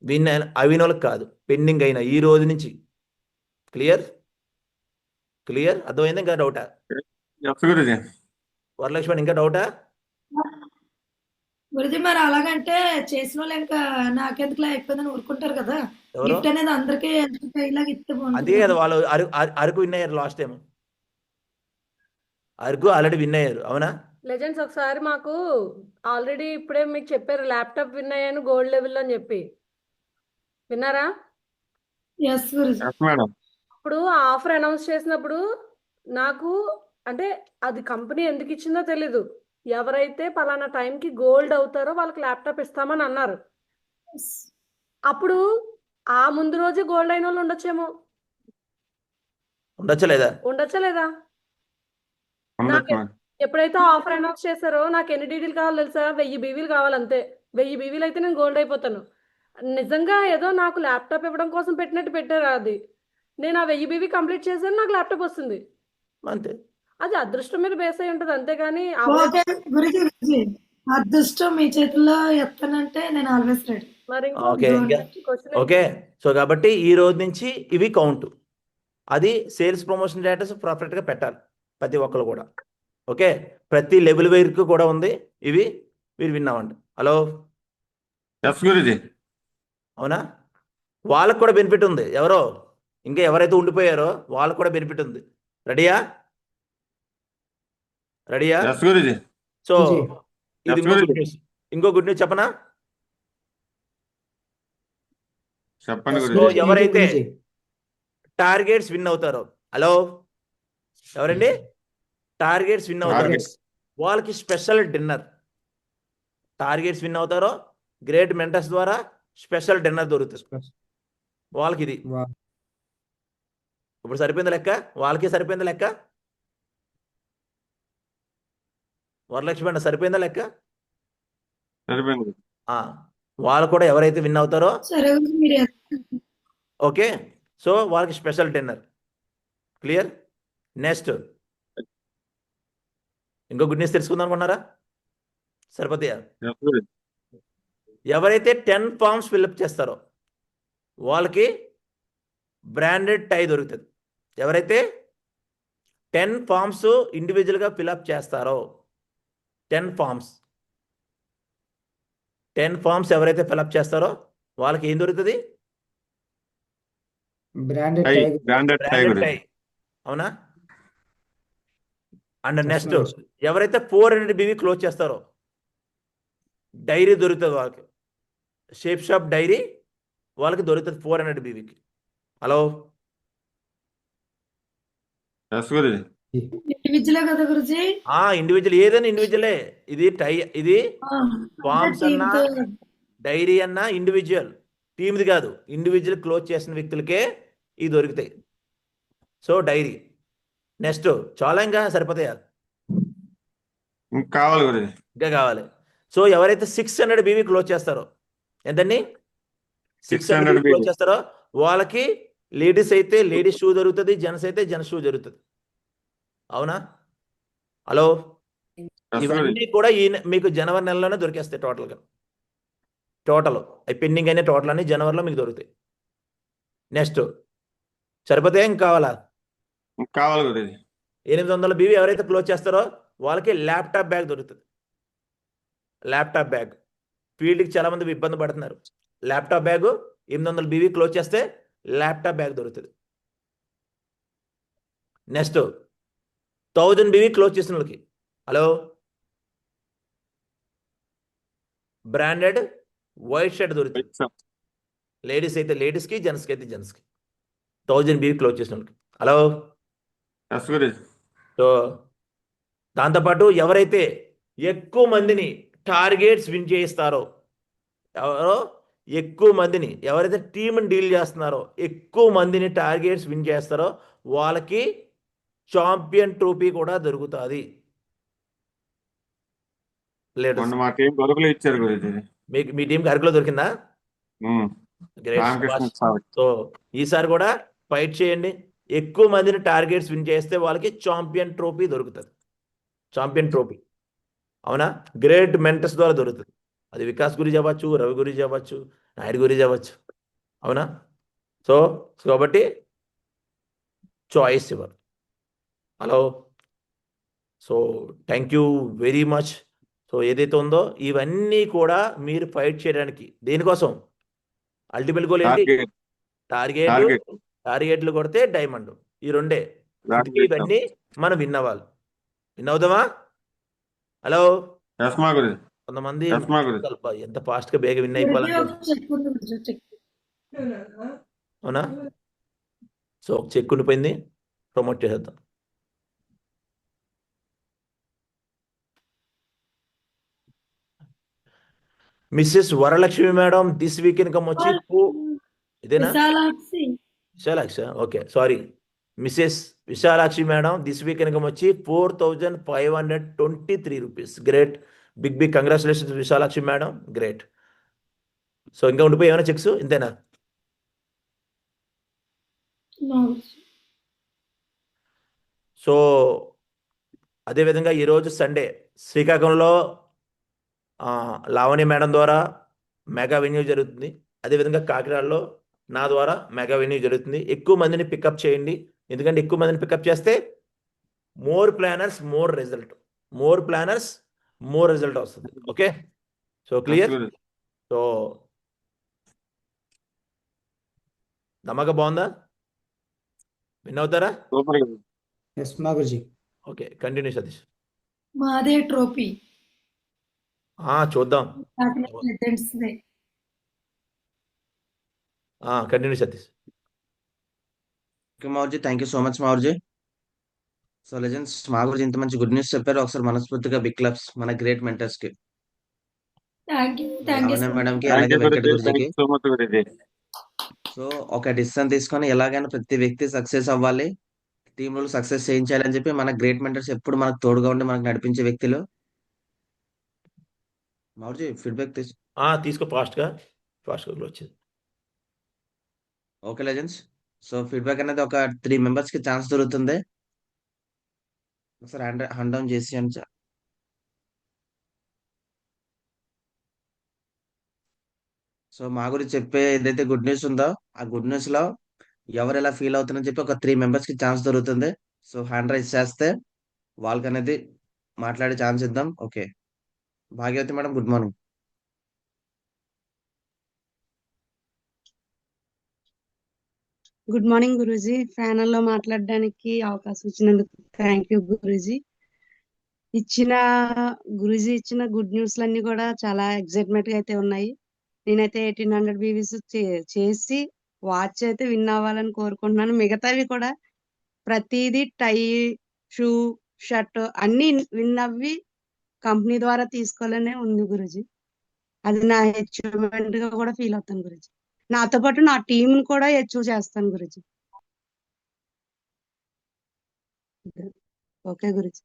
విన్ అవిన వాళ్ళకి కాదు, పెండింగ్ అయిన ఈ రోజు నుంచి. క్లియర్? క్లియర్? అర్థమైంది? ఇంకా డౌటా? ఎస్ గురుజీ. వరలక్ష్మణ్ ఇంకా డౌటా? గురుజీ మరి అలాగంటే చేసిన వాళ్ళు ఇంకా నాకెందుకులా అయిపోయిందని ఊరుకుంటారు కదా. ఎవరు? గిఫ్ట్ అనేది అందరికీ ఇలాగ ఇస్తే అంతే బాగుంటుంది కదా, కదా. వాళ్ళు అరకు విన్ అయ్యారు last time. Araku already win అయ్యారు, అవునా? లెజెండ్స్ ఒకసారి మాకు ఆల్రెడీ ఇప్పుడే మీకు చెప్పారు ల్యాప్టాప్ విన్ అయ్యాను గోల్డ్ లెవెల్ అని చెప్పి, విన్నారా? ఎస్ గురుజీ. Yes madam. ఇప్పుడు ఆ ఆఫర్ అనౌన్స్ చేసినప్పుడు నాకు అంటే అది కంపెనీ ఎందుకు ఇచ్చిందో తెలీదు. ఎవరైతే పలానా టైంకి గోల్డ్ అవుతారో వాళ్ళకి ల్యాప్టాప్ ఇస్తామని అన్నారు. అప్పుడు ఆ ముందు రోజే గోల్డ్ అయిన వాళ్ళు ఉండొచ్చేమో. ఉండొచ్చా లేదా? ఉండొచ్చా లేదా? ఉండొచ్చు మేడం. ఎప్పుడైతే ఆఫర్ అనౌన్స్ చేశారో నాకు ఎన్ని డీటెయిల్ కావాలో తెలుసా? 1000 బీవీలు కావాలంతే. 1000 బీవీలు అయితే నేను గోల్డ్ అయిపోతాను. నిజంగా ఏదో నాకు ల్యాప్టాప్ ఇవ్వడం కోసం పెట్టినట్టు పెట్టారు అది. నేను ఆ 1000 బీవీ కంప్లీట్ చేశాను, నాకు ల్యాప్టాప్ వస్తుంది. అంతే. అది అదృష్టం మీద బేస్ అయి ఉంటుంది అంతేగాని ఓకే గురుజీ. గురుజీ అదృష్టం మీ చేతుల్లో ఎత్తానంటే నేను ఆల్వేస్ రెడీ. మరి ఓకే ఇంకా ఓకే. సో కాబట్టి ఈ రోజు నుంచి ఇవి కౌంట్. అది సేల్స్ ప్రమోషన్ స్టేటస్ పర్ఫెక్ట్గా పెట్టాలి ప్రతి ఒక్కరు కూడా. ఓకే, ప్రతి లెవెల్ వైర్కి కూడా ఉంది. ఇవి మీరు విన్నామండి. Hello, yes Guruji. అవునా? వాళ్ళకు కూడా బెనిఫిట్ ఉంది. ఎవరో ఇంకా ఎవరైతే ఉండిపోయారో వాళ్ళకు కూడా బెనిఫిట్ ఉంది. రెడీయా? రెడీయా? ఎస్ గురుజీ. సో జీ. ఇది ఇంకో గుడ్ న్యూస్. ఇంకో గుడ్ న్యూస్ చెప్పనా? చెప్పండి సో గురుజీ. ఎవరైతే గురుజీ. టార్గెట్స్ విన్ అవుతారో, హలో ఎవరండి టార్గెట్స్ విన్ అవుతారు, టార్గెట్స్. వాళ్ళకి స్పెషల్ డిన్నర్. టార్గెట్స్ విన్ అవుతారో గ్రేట్ మెంటర్స్ ద్వారా స్పెషల్ డిన్నర్ దొరుకుతుంది వాళ్ళకి. ఇది వా- ఇప్పుడు సరిపోయింది లెక్క, వాళ్ళకి సరిపోయింది లెక్క. వరలక్ష్మి అన్న సరిపోయిందా లెక్క? సరిపోయింది గురుజీ. వాళ్ళు కూడా ఎవరైతే విన్ అవుతారో సరే గురుజీ మీరు ఓకే, సో వాళ్ళకి స్పెషల్ డిన్నర్. క్లియర్? నెక్స్ట్ ఇంకో గుడ్ న్యూస్ తెలుసుకుందాం అనుకున్నారా? సరిపోతాయా? ఎస్ గురుజీ. ఎవరైతే 10 ఫామ్స్ ఫిల్అప్ చేస్తారో వాళ్ళకి బ్రాండెడ్ టై దొరుకుతుంది. ఎవరైతే 10 ఫామ్స్ ఇండివిజువల్గా ఫిల్అప్ చేస్తారో 10 ఫామ్స్ ఎవరైతే ఫిల్అప్ చేస్తారో వాళ్ళకి ఏం దొరుకుతుంది? బ్రాండెడ్ టై, టై. బ్రాండెడ్ టై బ్రాండెడ్ గురుజీ. టై, అవునా? And Yes, next Maharaj. ఎవరైతే 400 బివి క్లోజ్ చేస్తారో డైరీ దొరుకుతుంది వాళ్ళకి. షేప్ షాప్ డైరీ వాళ్ళకి దొరుకుతుంది 400 బివికి. Hello, yes Guruji. ఇండివిజువలే కదా గురుజీ. ఇండివిజువల్ ఏదైనా ఇండివిజువలే. ఇది టై, ఇది ఫార్మ్స్ అన్నా డైరీ అన్నా ఇండివిజువల్, టీమ్ది కాదు. ఇండివిజువల్ క్లోజ్ చేసిన వ్యక్తులకే ఇవి దొరుకుతాయి. So dairy. నెక్స్ట్ చాలా ఇంకా సరిపోతాయా? ఇంకా కావాలి గురుజీ. ఇంకా కావాలి. సో ఎవరైతే 600 బీవీ క్లోజ్ చేస్తారో, ఎంతండి? 600 600 క్లోజ్ చేస్తారో వాళ్ళకి లేడీస్ అయితే లేడీస్ షూ దొరుకుతుంది, జెంట్స్ అయితే జెంట్స్ షూ దొరుకుతుంది. అవునా? Hello, yes Guruji. ఇవన్నీ కూడా మీకు జనవరి నెలలోనే దొరికేస్తాయి టోటల్గా. టోటల్ అవి పెండింగ్ అయిన టోటల్ అన్ని జనవరిలో మీకు దొరుకుతాయి. నెక్స్ట్ సరిపోతే ఇంకా కావాలా? ఇంకా కావాలి గురుజీ. 800 బీవీ ఎవరైతే క్లోజ్ చేస్తారో వాళ్ళకి ల్యాప్టాప్ బ్యాగ్ దొరుకుతుంది. ల్యాప్టాప్ బ్యాగ్ ఫీల్డ్కి చాలా మంది ఇబ్బంది పడుతున్నారు. ల్యాప్టాప్ బ్యాగ్ 800 బీవీ క్లోజ్ చేస్తే ల్యాప్టాప్ బ్యాగ్ దొరుకుతుంది. నెక్స్ట్ 1000 బీవీ క్లోజ్ చేసిన వాళ్ళకి, హలో బ్రాండెడ్ వైట్ షర్ట్ దొరుకుతుంది. లేడీస్ అయితే లేడీస్కి, జెంట్స్కి అయితే జెంట్స్కి. 1000 బీవీ క్లోజ్ చేసిన వాళ్ళకి. హలో. ఎస్ గురుజీ. సో దాంతోపాటు ఎవరైతే ఎక్కువ మందిని టార్గెట్స్ విన్ చేయిస్తారో, ఎవరైతే టీంని డీల్ చేస్తున్నారో, ఎక్కువ మందిని టార్గెట్స్ విన్ చేస్తారో వాళ్ళకి ఛాంపియన్ ట్రోఫీ కూడా దొరుకుతుంది. మొన్న మా టీం గొడుగులు ఇచ్చారు గురుజీ. మీకు మీ టీంకి అరకులో దొరికిందా? గ్రేట్. రామకృష్ణ సార్. సో ఈసారి కూడా ఫైట్ చేయండి. ఎక్కువ మందిని టార్గెట్స్ విన్ చేస్తే వాళ్ళకి ఛాంపియన్ ట్రోఫీ దొరుకుతుంది. ఛాంపియన్ ట్రోఫీ, అవునా? గ్రేట్ మెంటర్స్ ద్వారా దొరుకుతుంది. అది వికాస్ గురించి అవ్వచ్చు, రవి గురించి అవ్వచ్చు, నాయుడు గురించి అవ్వచ్చు, అవునా? సో కాబట్టి చాయిస్ ఇవ్వరు. Hello. So thank you very much. So ఏదైతే ఉందో ఇవన్నీ కూడా మీరు ఫైట్ చేయడానికి దేనికోసం? అల్టిమేట్ గోల్ ఏంటి? టార్గెట్లు కొడితే డైమండ్. ఈ రెండే. ఇవన్నీ మనం విన్ అవ్వాలి. విన్ అవుదామా? హలో. కొంతమంది ఎంత ఫాస్ట్ గా బేగ విన్ అయిపోవాలంటే, అవునా? సో చెక్ ఉండిపోయింది, ప్రమోట్ చేసేద్దాం. Mrs Varalakshmi madam this week income వచ్చి ఇదేనా? Vishalakshi. Okay, sorry. Mrs Vishalakshi madam this week income వచ్చి 4523 rupees. Great. Big congratulations Vishalakshi madam, great. So ఇంకా ఉండిపోయి ఏమైనా చెక్స్ ఇంతేనా? సో అదేవిధంగా ఈరోజు సండే శ్రీకాకుళంలో లావణ్య మేడం ద్వారా మెగా వెన్యూ జరుగుతుంది. అదేవిధంగా కాకినాడలో నా ద్వారా మెగా వెన్యూ జరుగుతుంది. ఎక్కువ మందిని పికప్ చేయండి, ఎందుకంటే ఎక్కువ మందిని పికప్ చేస్తే మోర్ ప్లానర్స్ మోర్ రిజల్ట్, వస్తుంది. Okay, so clear. సో నమ్మకం బాగుందా? విన్ అవుతారా? ఎస్ మా గురుజీ. Okay, continue Satish. మాదే ట్రోఫీ. చూద్దాం. కంటిన్యూ సతీష్. మావుర్జీ, థ్యాంక్ యూ సో మచ్ మావుర్జీ. సో లెజెండ్స్, మా గురించి ఇంత మంచి గుడ్ న్యూస్ చెప్పారు. ఒకసారి మనస్ఫూర్తిగా బిగ్ క్లబ్స్ మన గ్రేట్ మెంటర్స్ కి, మేడం కి, అలాగే వెంకట గురుజీకి. సో ఒక డిసిషన్ తీసుకొని ఎలాగైనా ప్రతి వ్యక్తి సక్సెస్ అవ్వాలి, టీంలో సక్సెస్ చేయించాలి అని చెప్పి మన గ్రేట్ మెంటర్స్ ఎప్పుడు మనకు తోడుగా ఉండి మనకు నడిపించే వ్యక్తులు. మావుర్జీ ఫీడ్బ్యాక్ తీసుకో ఫాస్ట్గా వచ్చింది. ఓకే లెజెండ్స్, సో ఫీడ్బ్యాక్ అనేది ఒక 3 మెంబర్స్ కి ఛాన్స్ దొరుకుతుంది. ఒకసారి హ్యాండ్ డౌన్ చేసి సో మా గురించి చెప్పే ఏదైతే గుడ్ న్యూస్ ఉందో ఆ గుడ్ న్యూస్ లో ఎవరు ఎలా ఫీల్ అవుతున్నారని చెప్పి ఒక 3 మెంబర్స్ కి ఛాన్స్ దొరుకుతుంది. సో హ్యాండ్ రైజ్ చేస్తే వాళ్ళకి అనేది మాట్లాడే ఛాన్స్ ఇద్దాం. Okay, Bhagyavathi madam, good morning. Good morning Guruji. ప్యానెల్లో మాట్లాడడానికి అవకాశం ఇచ్చినందుకు థ్యాంక్ యూ గురూజీ. గురూజీ ఇచ్చిన గుడ్ న్యూస్ లన్నీ కూడా చాలా ఎక్సైట్మెంట్ గా అయితే ఉన్నాయి. నేనైతే 1800 బీవీస్ చేసి వాచ్ అయితే విన్ అవ్వాలని కోరుకుంటున్నాను. మిగతావి కూడా ప్రతిదీ టై, షూ, షర్ట్ అన్ని విన్ అవ్వి కంపెనీ ద్వారా తీసుకోవాలనే ఉంది గురూజీ. అది నా అచీవ్మెంట్ గా కూడా ఫీల్ అవుతాను గురూజీ. నాతో పాటు నా టీం కూడా అచీవ్ చేస్తాను Guruji. Okay Guruji.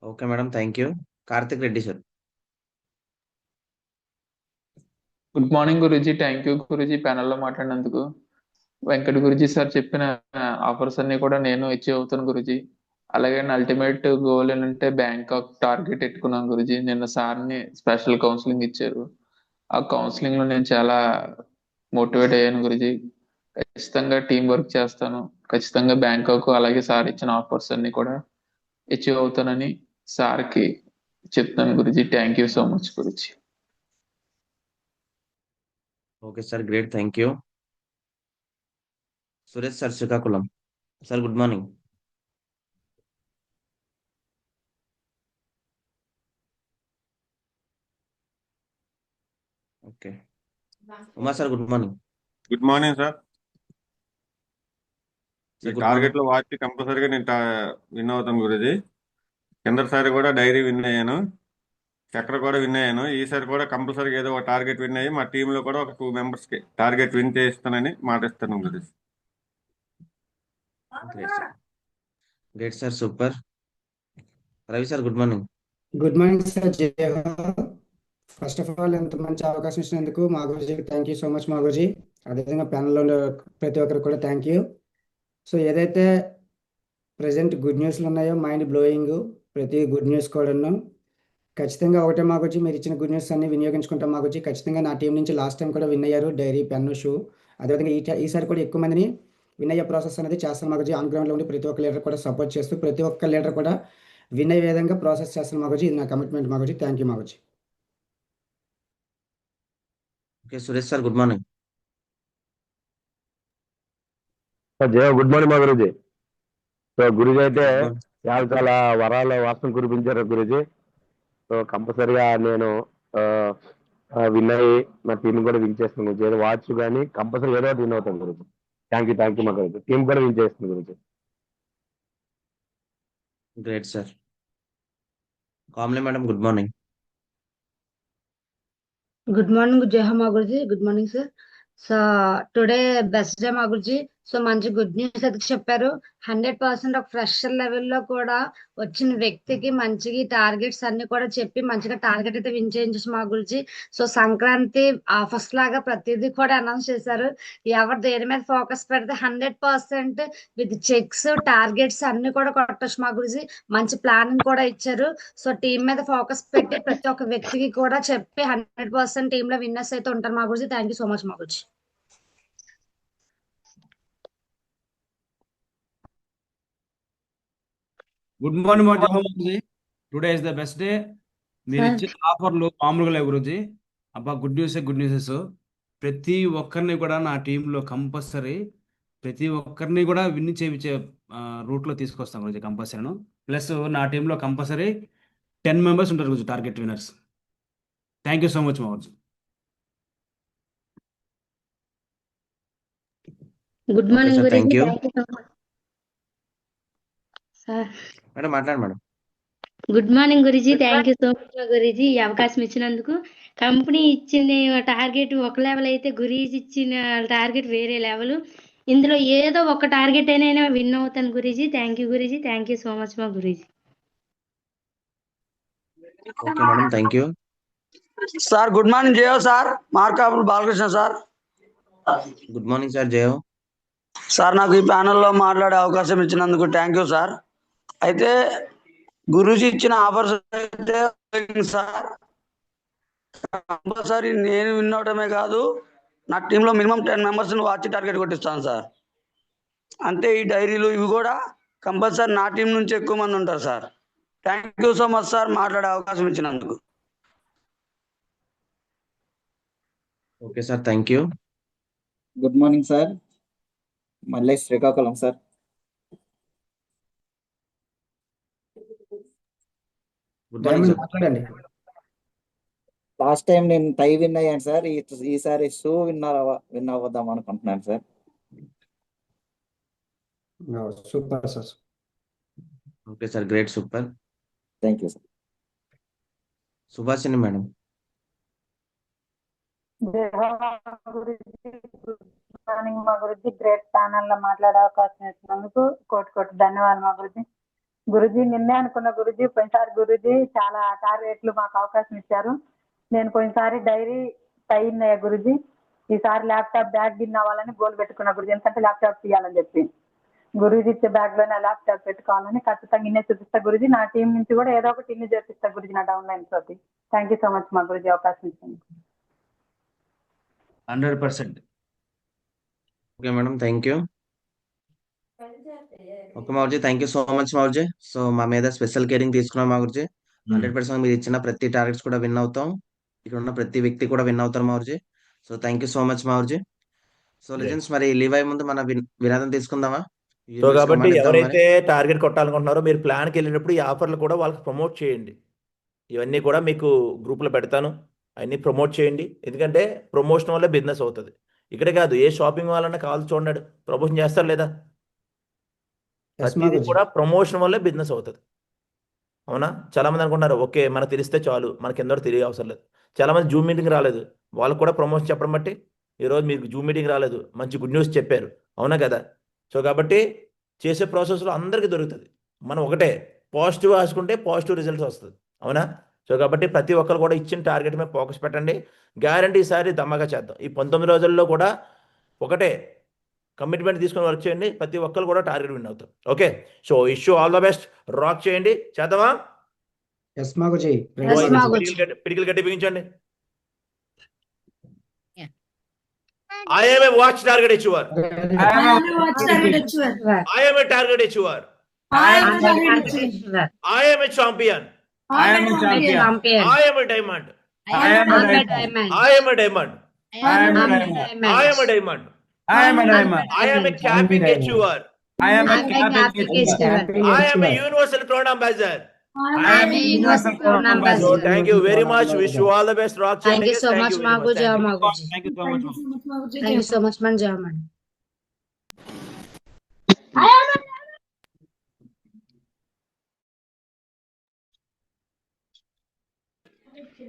Okay madam, thank you. Karthik Reddy sir. Good morning Guruji. Thank you Guruji ప్యానెల్లో మాట్లాడినందుకు. వెంకట గురూజీ సార్ చెప్పిన ఆఫర్స్ అన్ని కూడా నేను అచీవ్ అవుతాను గురూజీ. అలాగే నా అల్టిమేట్ గోల్ ఏంటంటే బ్యాంకాక్ టార్గెట్ పెట్టుకున్నాను గురూజీ. నిన్న సార్ని స్పెషల్ కౌన్సిలింగ్ ఇచ్చారు. ఆ కౌన్సిలింగ్ లో నేను చాలా మోటివేట్ అయ్యాను గురూజీ. ఖచ్చితంగా టీం వర్క్ చేస్తాను, ఖచ్చితంగా బ్యాంకాక్ అలాగే సార్ ఇచ్చిన ఆఫర్స్ అన్ని కూడా అచీవ్ అవుతానని సార్కి చెప్తాను Guruji. Thank you so much Guruji. Okay sir, great, thank you. Suresh sir, Srikakulam sir, good morning. Okay. Uma sir good morning. Good morning sir. ఈ సార్ గుడ్ టార్గెట్ మార్నింగ్. లో వాచి కంపల్సరీగా నేను విన్ అవుతాను గురుజీ. కిందసారి కూడా డైరీ విన్ అయ్యాను, చక్ర కూడా విన్ అయ్యాను. ఈసారి కూడా కంపల్సరీగా ఏదో ఒక టార్గెట్ విన్ అయ్యి మా టీంలో కూడా ఒక 2 members కి టార్గెట్ విన్ చేస్తానని మాటిస్తాను Guruji. Great sir. Great sir, super. Ravi sir good morning. Good morning sir. జయ ఫస్ట్ ఆఫ్ ఆల్ ఎంత మంచి అవకాశం ఇచ్చినందుకు మా గురుజీకి థ్యాంక్ యూ సో మచ్ మా గురుజీ. అదేవిధంగా ప్యానల్లో ప్రతి ఒక్కరికి కూడా థ్యాంక్ యూ. సో ఏదైతే ప్రజెంట్ గుడ్ న్యూస్లు ఉన్నాయో మైండ్ బ్లోయింగ్, ప్రతి గుడ్ న్యూస్ కూడాను ఖచ్చితంగా ఒకటే మా గురించి మీరు ఇచ్చిన గుడ్ న్యూస్ అన్ని వినియోగించుకుంటాం మా గురించి. ఖచ్చితంగా నా టీం నుంచి లాస్ట్ టైం కూడా విన్ అయ్యారు డైరీ, పెన్ను, షూ. అదేవిధంగా ఈసారి కూడా ఎక్కువ మందిని విన్ అయ్యే ప్రాసెస్ అనేది చేస్తాను మా గురించి. ఆన్ గ్రౌండ్లో ఉండి ప్రతి ఒక్క లీడర్ కూడా సపోర్ట్ చేస్తూ ప్రతి ఒక్క లీడర్ కూడా విన్ అయ్యే విధంగా ప్రాసెస్ చేస్తాను మా గురించి. ఇది నా కమిట్మెంట్ మా గురించి. థ్యాంక్ యూ మా గురించి. Okay, Suresh sir good morning. Jaya good morning మా గురుజీ. సో గురుజీ అయితే చాలా వరాల వాసన కురిపించారు గురుజీ. సో కంపల్సరిగా నేను విన్ అయ్యి నా టీం కూడా విన్ చేస్తాను గురుజీ. ఏదో వాచ్ కానీ కంపల్సరీ ఏదో విన్ అవుతాను గురుజీ. థ్యాంక్ యూ మా గురుజీ. టీం కూడా విన్ చేస్తుంది Guruji. Great sir. Kamle madam good morning. Good morning Jaya మా Guruji. Good morning sir. So today best day మా గురుజీ. సో మంచి గుడ్ న్యూస్ అయితే చెప్పారు. 100% ఒక ఫ్రెషర్ లెవెల్లో కూడా వచ్చిన వ్యక్తికి మంచిగా టార్గెట్స్ అన్ని కూడా చెప్పి మంచిగా టార్గెట్ అయితే విన్ చేయించు మా గురుజీ. సో సంక్రాంతి ఆఫర్స్ లాగా ప్రతిదీ కూడా అనౌన్స్ చేశారు. ఎవరు దేని మీద ఫోకస్ పెడితే 100% విత్ చెక్స్ టార్గెట్స్ అన్ని కూడా కొట్టచ్చు మా గురుజీ. మంచి ప్లానింగ్ కూడా ఇచ్చారు. సో టీం మీద ఫోకస్ పెట్టి ప్రతి ఒక్క వ్యక్తికి కూడా చెప్పి 100% టీంలో విన్నర్స్ అయితే ఉంటారు మా Guruji. Thank you so much మా గురుజీ. గుడ్ మార్నింగ్ మా Guruji. Today is the best day. మీరు ఇచ్చే ఆఫర్లు మామూలుగా లేవు గురుజీ. అబ్బా గుడ్ న్యూసెస్. ప్రతి ఒక్కరిని కూడా నా టీంలో కంపల్సరీ ప్రతి ఒక్కరిని కూడా విన్ చేయించే రూట్లో తీసుకొస్తాం గురుజీ కంపల్సరీను. ప్లస్ నా టీంలో కంపల్సరీ 10 members ఉంటారు Guruji target winners. Thank you so much మా Guruji. Good okay morning sir, Guruji. Thank you. Thank you so much sir. Madam మాట్లాడు madam. Good morning Guruji. Thank you so much Guruji ఈ అవకాశం ఇచ్చినందుకు. కంపెనీ ఇచ్చిన టార్గెట్ ఒక లెవెల్ అయితే గురుజీ ఇచ్చిన టార్గెట్ వేరే లెవెల్. ఇందులో ఏదో ఒక టార్గెట్ అయినా విన్ అవుతాను Guruji. Thank you Guruji. Thank you so much మా Guruji. Okay madam, thank you. Sir good morning Jayo sir. Markapuram Balakrishna sir. Good morning sir Jayo. Sir నాకు ఈ ప్యానెల్లో మాట్లాడే అవకాశం ఇచ్చినందుకు థ్యాంక్ యూ సార్. అయితే గురూజీ ఇచ్చిన ఆఫర్స్ అయితే సార్ కంపల్సరీ నేను విన్ అవడమే కాదు, నా టీంలో మినిమం 10 members వాచ్ టార్గెట్ కొట్టిస్తాను సార్. అంటే ఈ డైరీలు ఇవి కూడా కంపల్సరీ నా టీం నుంచి ఎక్కువ మంది ఉంటారు sir. Thank you so much sir మాట్లాడే అవకాశం ఇచ్చినందుకు. Okay sir, thank you. Good morning sir. మళ్ళీ Srikakulam sir. Good morning sir. మాట్లాడండి. లాస్ట్ టైం నేను టై విన్ అయ్యాను సార్. ఈసారి షూ విన్ అవ్వద్దాం అనుకుంటున్నాను sir. Super sir. Okay sir, great, super. Thank you sir. Subhashini madam. Good morning మా గురుజీ. గ్రేట్ ప్యానల్ లో మాట్లాడే అవకాశం ఇచ్చినందుకు కోటి ధన్యవాదాలు మా గురుజీ. గురుజీ నిన్నే అనుకున్న గురుజీ, పోయినసారి గురుజీ చాలా టార్గెట్లు మాకు అవకాశం ఇచ్చారు. నేను పోయినసారి డైరీ అయ్యిందయ్యా గురుజీ. ఈసారి ల్యాప్టాప్ బ్యాగ్ విన్ అవ్వాలని గోల్ పెట్టుకున్నా గురుజీ. ఎందుకంటే ల్యాప్టాప్ తీయాలని చెప్పి గురుజీ ఇచ్చే బ్యాగ్ లోనే ల్యాప్టాప్ పెట్టుకోవాలని ఖచ్చితంగా ఇన్నే చూపిస్తా గురుజీ. నా టీం నుంచి కూడా ఏదో ఒకటి ఇన్ని చేపిస్తా గురుజీ నా డౌన్లైన్ తోటి. థ్యాంక్ యూ సో మచ్ మా గురుజీ అవకాశం ఇచ్చినందుకు. 100%. Okay madam, thank you. Okay Mavuji, thank you so much మావుజీ. So మా మీద స్పెషల్ కేరింగ్ తీసుకున్నాం మావుజీ. 100% మీరు ఇచ్చిన ప్రతి టార్గెట్స్ కూడా విన్ అవుతాం. ఇక్కడ ఉన్న ప్రతి వ్యక్తి కూడా విన్ అవుతారు Mavuji. So thank you so much మావుజీ. So legends, మరి లీవ్ అయ్యే ముందు మన వినాదం తీసుకుందామా? సో కాబట్టి ఎవరైతే టార్గెట్ కొట్టాలనుకుంటున్నారో మీరు ప్లాన్కి వెళ్ళినప్పుడు ఈ ఆఫర్లు కూడా వాళ్ళకి ప్రమోట్ చేయండి. ఇవన్నీ కూడా మీకు గ్రూప్లో పెడతాను. అవన్నీ ప్రమోట్ చేయండి, ఎందుకంటే ప్రమోషన్ వల్లే బిజినెస్ అవుతుంది. ఇక్కడే కాదు, ఏ షాపింగ్ వాళ్ళన్నా కావాలి చూడండి, ప్రమోషన్ చేస్తారు లేదా? ఎస్ ప్రతిదీ మాగురుజీ. కూడా ప్రమోషన్ వల్లే బిజినెస్ అవుతుంది. అవునా? చాలామంది అనుకుంటారు ఓకే మనకు తెలిస్తే చాలు, మనకి ఎందరో తెలియ అవసరం లేదు. చాలామంది జూమ్ మీటింగ్ రాలేదు, వాళ్ళకు కూడా ప్రమోషన్ చెప్పడం బట్టి ఈరోజు మీకు జూమ్ మీటింగ్ రాలేదు, మంచి గుడ్ న్యూస్ చెప్పారు. అవునా కదా? సో కాబట్టి చేసే ప్రాసెస్లో అందరికీ దొరుకుతుంది. మనం ఒకటే పాజిటివ్ రాసుకుంటే పాజిటివ్ రిజల్ట్స్ వస్తుంది. అవునా? సో కాబట్టి ప్రతి ఒక్కరు కూడా ఇచ్చిన టార్గెట్ మీద ఫోకస్ పెట్టండి. గ్యారంటీ ఈసారి దమ్మగా చేద్దాం. ఈ 19 రోజుల్లో కూడా ఒకటే కమిట్మెంట్ తీసుకొని వర్క్ చేయండి, ప్రతి ఒక్కరు కూడా టార్గెట్ విన్ అవుతారు. Okay, so issue all the best, rock చేయండి, చేద్దామా? ఎస్ మాగురుజీ. Yes, మాగురుజీ. పిడికిలు గట్టి బిగించండి. I am a watch target achiever. I am a watch target achiever. I am a target achiever. I am a target achiever. I am a champion. I am a champion. I am a diamond. I am a diamond. I am a diamond. I am a diamond. I am a diamond. I am a diamond. I am a camping achiever. I am a I'm a camping achiever. I am a universal crown ambassador. I am a universal crown So ambassador. thank you very much. Wish you all the best. Rock Thank change. you so much, Maguji. Maguji. Thank you so much. Thank you so much, Manjaman.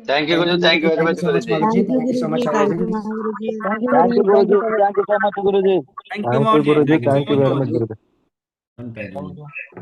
Thank you, Guruji. Thank you very much, Guruji. Thank you so much, Maguruji. Thank you, Guruji. Thank you so much, Guruji. Thank you, Thank you, Maguruji. Guruji. Thank you so Thank you much, very much, Maguruji. Guruji.